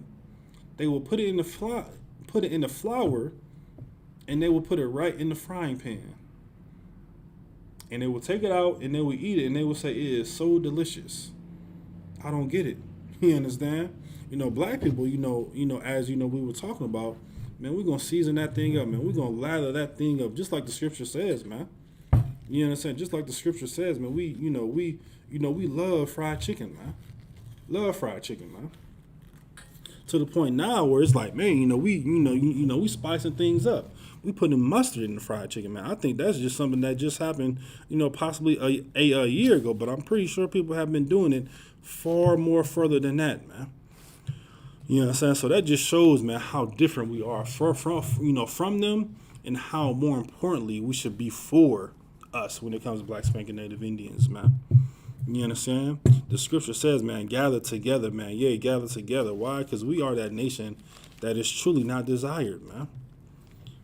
They will put it in the flour, and they will put it right in the frying pan. And they will take it out and they will eat it, and they will say it is so delicious. I don't get it. You understand? Black people, as we were talking about, man, we're gonna season that thing up, man. We're gonna lather that thing up, just like the scripture says, man. You understand? Just like the scripture says, man. We love fried chicken, man. Love fried chicken, man. To the point now where it's like, man, we spicing things up. We putting mustard in the fried chicken, man. I think that's just something that just happened, possibly a year ago. But I'm pretty sure people have been doing it far more further than that, man. You know what I'm saying? So that just shows, man, how different we are from them, and how, more importantly, we should be for us when it comes to black spanking Native Indians, man. You understand? The scripture says, man, gather together, man. Yeah, gather together. Why? Because we are that nation that is truly not desired, man.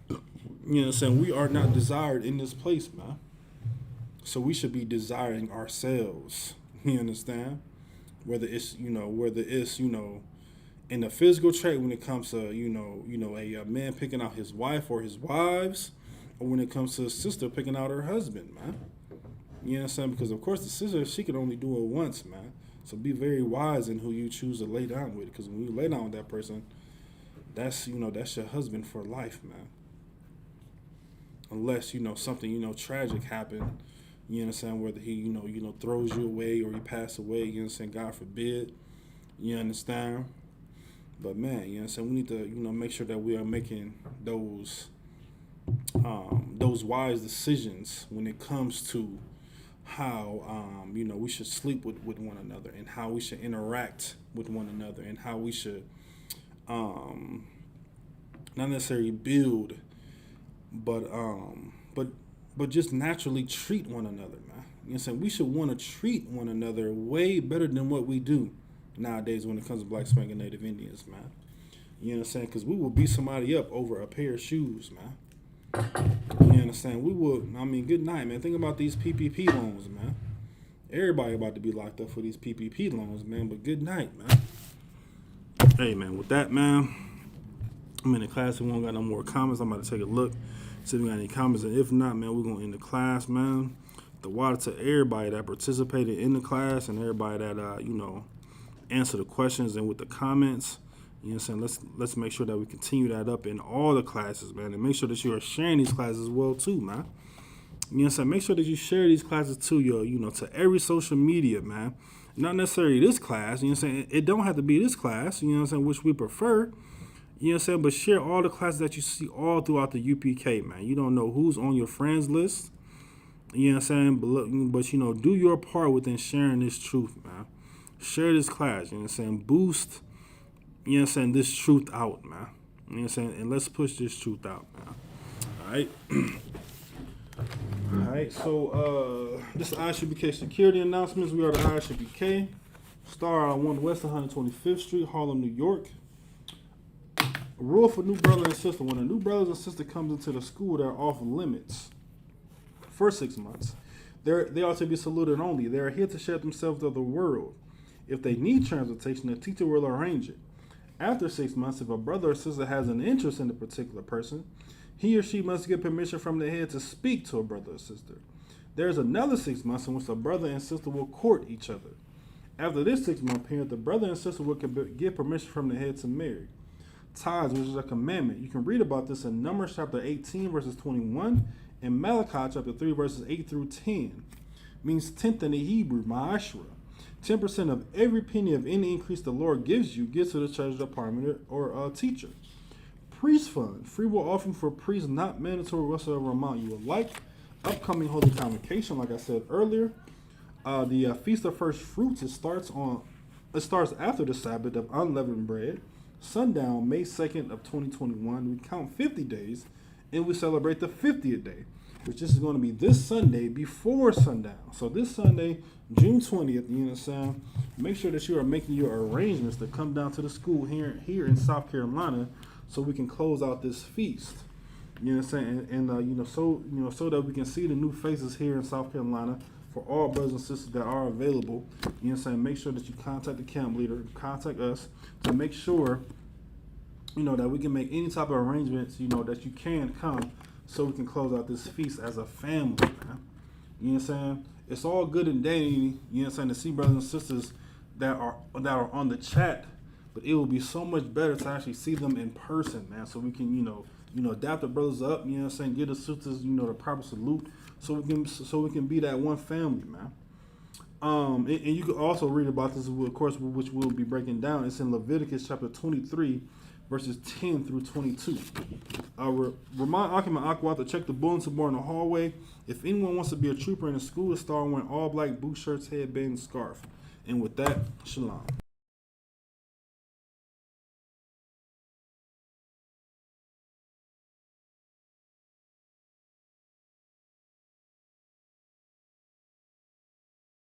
You know what I'm saying? We are not desired in this place, man. So we should be desiring ourselves. You understand? Whether it's, in the physical trait, when it comes to, a man picking out his wife or his wives, or when it comes to a sister picking out her husband, man. You know what I'm saying? Because, of course, the sister, she can only do it once, man. So be very wise in who you choose to lay down with. Because when you lay down with that person, that's your husband for life, man. Unless, something, tragic happened, you understand, whether he, throws you away or you pass away, you understand, God forbid, you understand. But, man, you understand, we need to, make sure that we are making those wise decisions when it comes to how, we should sleep with one another, and how we should interact with one another, and how we should not necessarily build, but just naturally treat one another, man. You know what I'm saying? We should want to treat one another way better than what we do nowadays when it comes to black spanking Native Indians, man. You know what I'm saying? Because we will beat somebody up over a pair of shoes, man. You understand? We will, good night, man. Think about these PPP loans, man. Everybody about to be locked up for these PPP loans, man. But good night, man. Hey, man, with that, man, I'm in the class. We won't got no more comments. I'm about to take a look, see if we got any comments. And if not, man, we're going to end the class, man. The water to everybody that participated in the class, and everybody that, answer the questions and with the comments. You know what I'm saying? Let's make sure that we continue that up in all the classes, man. And make sure that you are sharing these classes as well, too, man. You know what I'm saying? Make sure that you share these classes to your, to every social media, man. Not necessarily this class, you know what I'm saying? It don't have to be this class, you know what I'm saying, which we prefer. You know what I'm saying? But share all the classes that you see all throughout the UPK, man. You don't know who's on your friends list. You know what I'm saying? But do your part within sharing this truth, man. Share this class, you know what I'm saying? Boost, you know what I'm saying, this truth out, man. You know what I'm saying? And let's push this truth out, man. All right? All right, so this is ISUPK security announcements. We are the ISUPK. Star on 1 West 125th Street, Harlem, New York. Rule for new brother and sister. When a new brother and sister comes into the school, they're off limits for 6 months. They are to be saluted only. They are here to share themselves with the world. If they need transportation, the teacher will arrange it. After 6 months, if a brother or sister has an interest in a particular person, he or she must get permission from the head to speak to a brother or sister. There is another 6 months in which a brother and sister will court each other. After this 6 month period, the brother and sister will get permission from the head to marry. Tithes, which is a commandment. You can read about this in Numbers chapter 18, verses 21, and Malachi chapter 3, verses 8 through 10. Means tenth in the Hebrew, ma'ashra. 10% of every penny of any increase the Lord gives you gets to the treasury department or teacher. Priest fund, free will offering for priests, not mandatory whatsoever amount you would like. Upcoming holy convocation, like I said earlier. The Feast of First Fruits, it starts after the Sabbath of unleavened bread. Sundown, May 2nd of 2021. We count 50 days, and we celebrate the 50th day, which is going to be this Sunday before sundown. So this Sunday, June 20th, you understand, make sure that you are making your arrangements to come down to the school here in South Carolina so we can close out this feast. You know what I'm saying? And so that we can see the new faces here in South Carolina for all brothers and sisters that are available. You know what I'm saying? Make sure that you contact the camp leader, contact us to make sure, that we can make any type of arrangements, that you can come so we can close out this feast as a family, man. You know what I'm saying? It's all good and dandy, you know what I'm saying, to see brothers and sisters that are on the chat, but it will be so much better to actually see them in person, man, so we can, adapt the brothers up, you know what I'm saying, give the sisters, the proper salute, so we can be that one family, man. And you can also read about this, of course, which we'll be breaking down. It's in Leviticus chapter 23, verses 10 through 22. Remind Akim and Aqua to check the bulletin board in the hallway. If anyone wants to be a trooper in the school, to start wearing all black boot shirts, headband, and scarf. And with that, shalom.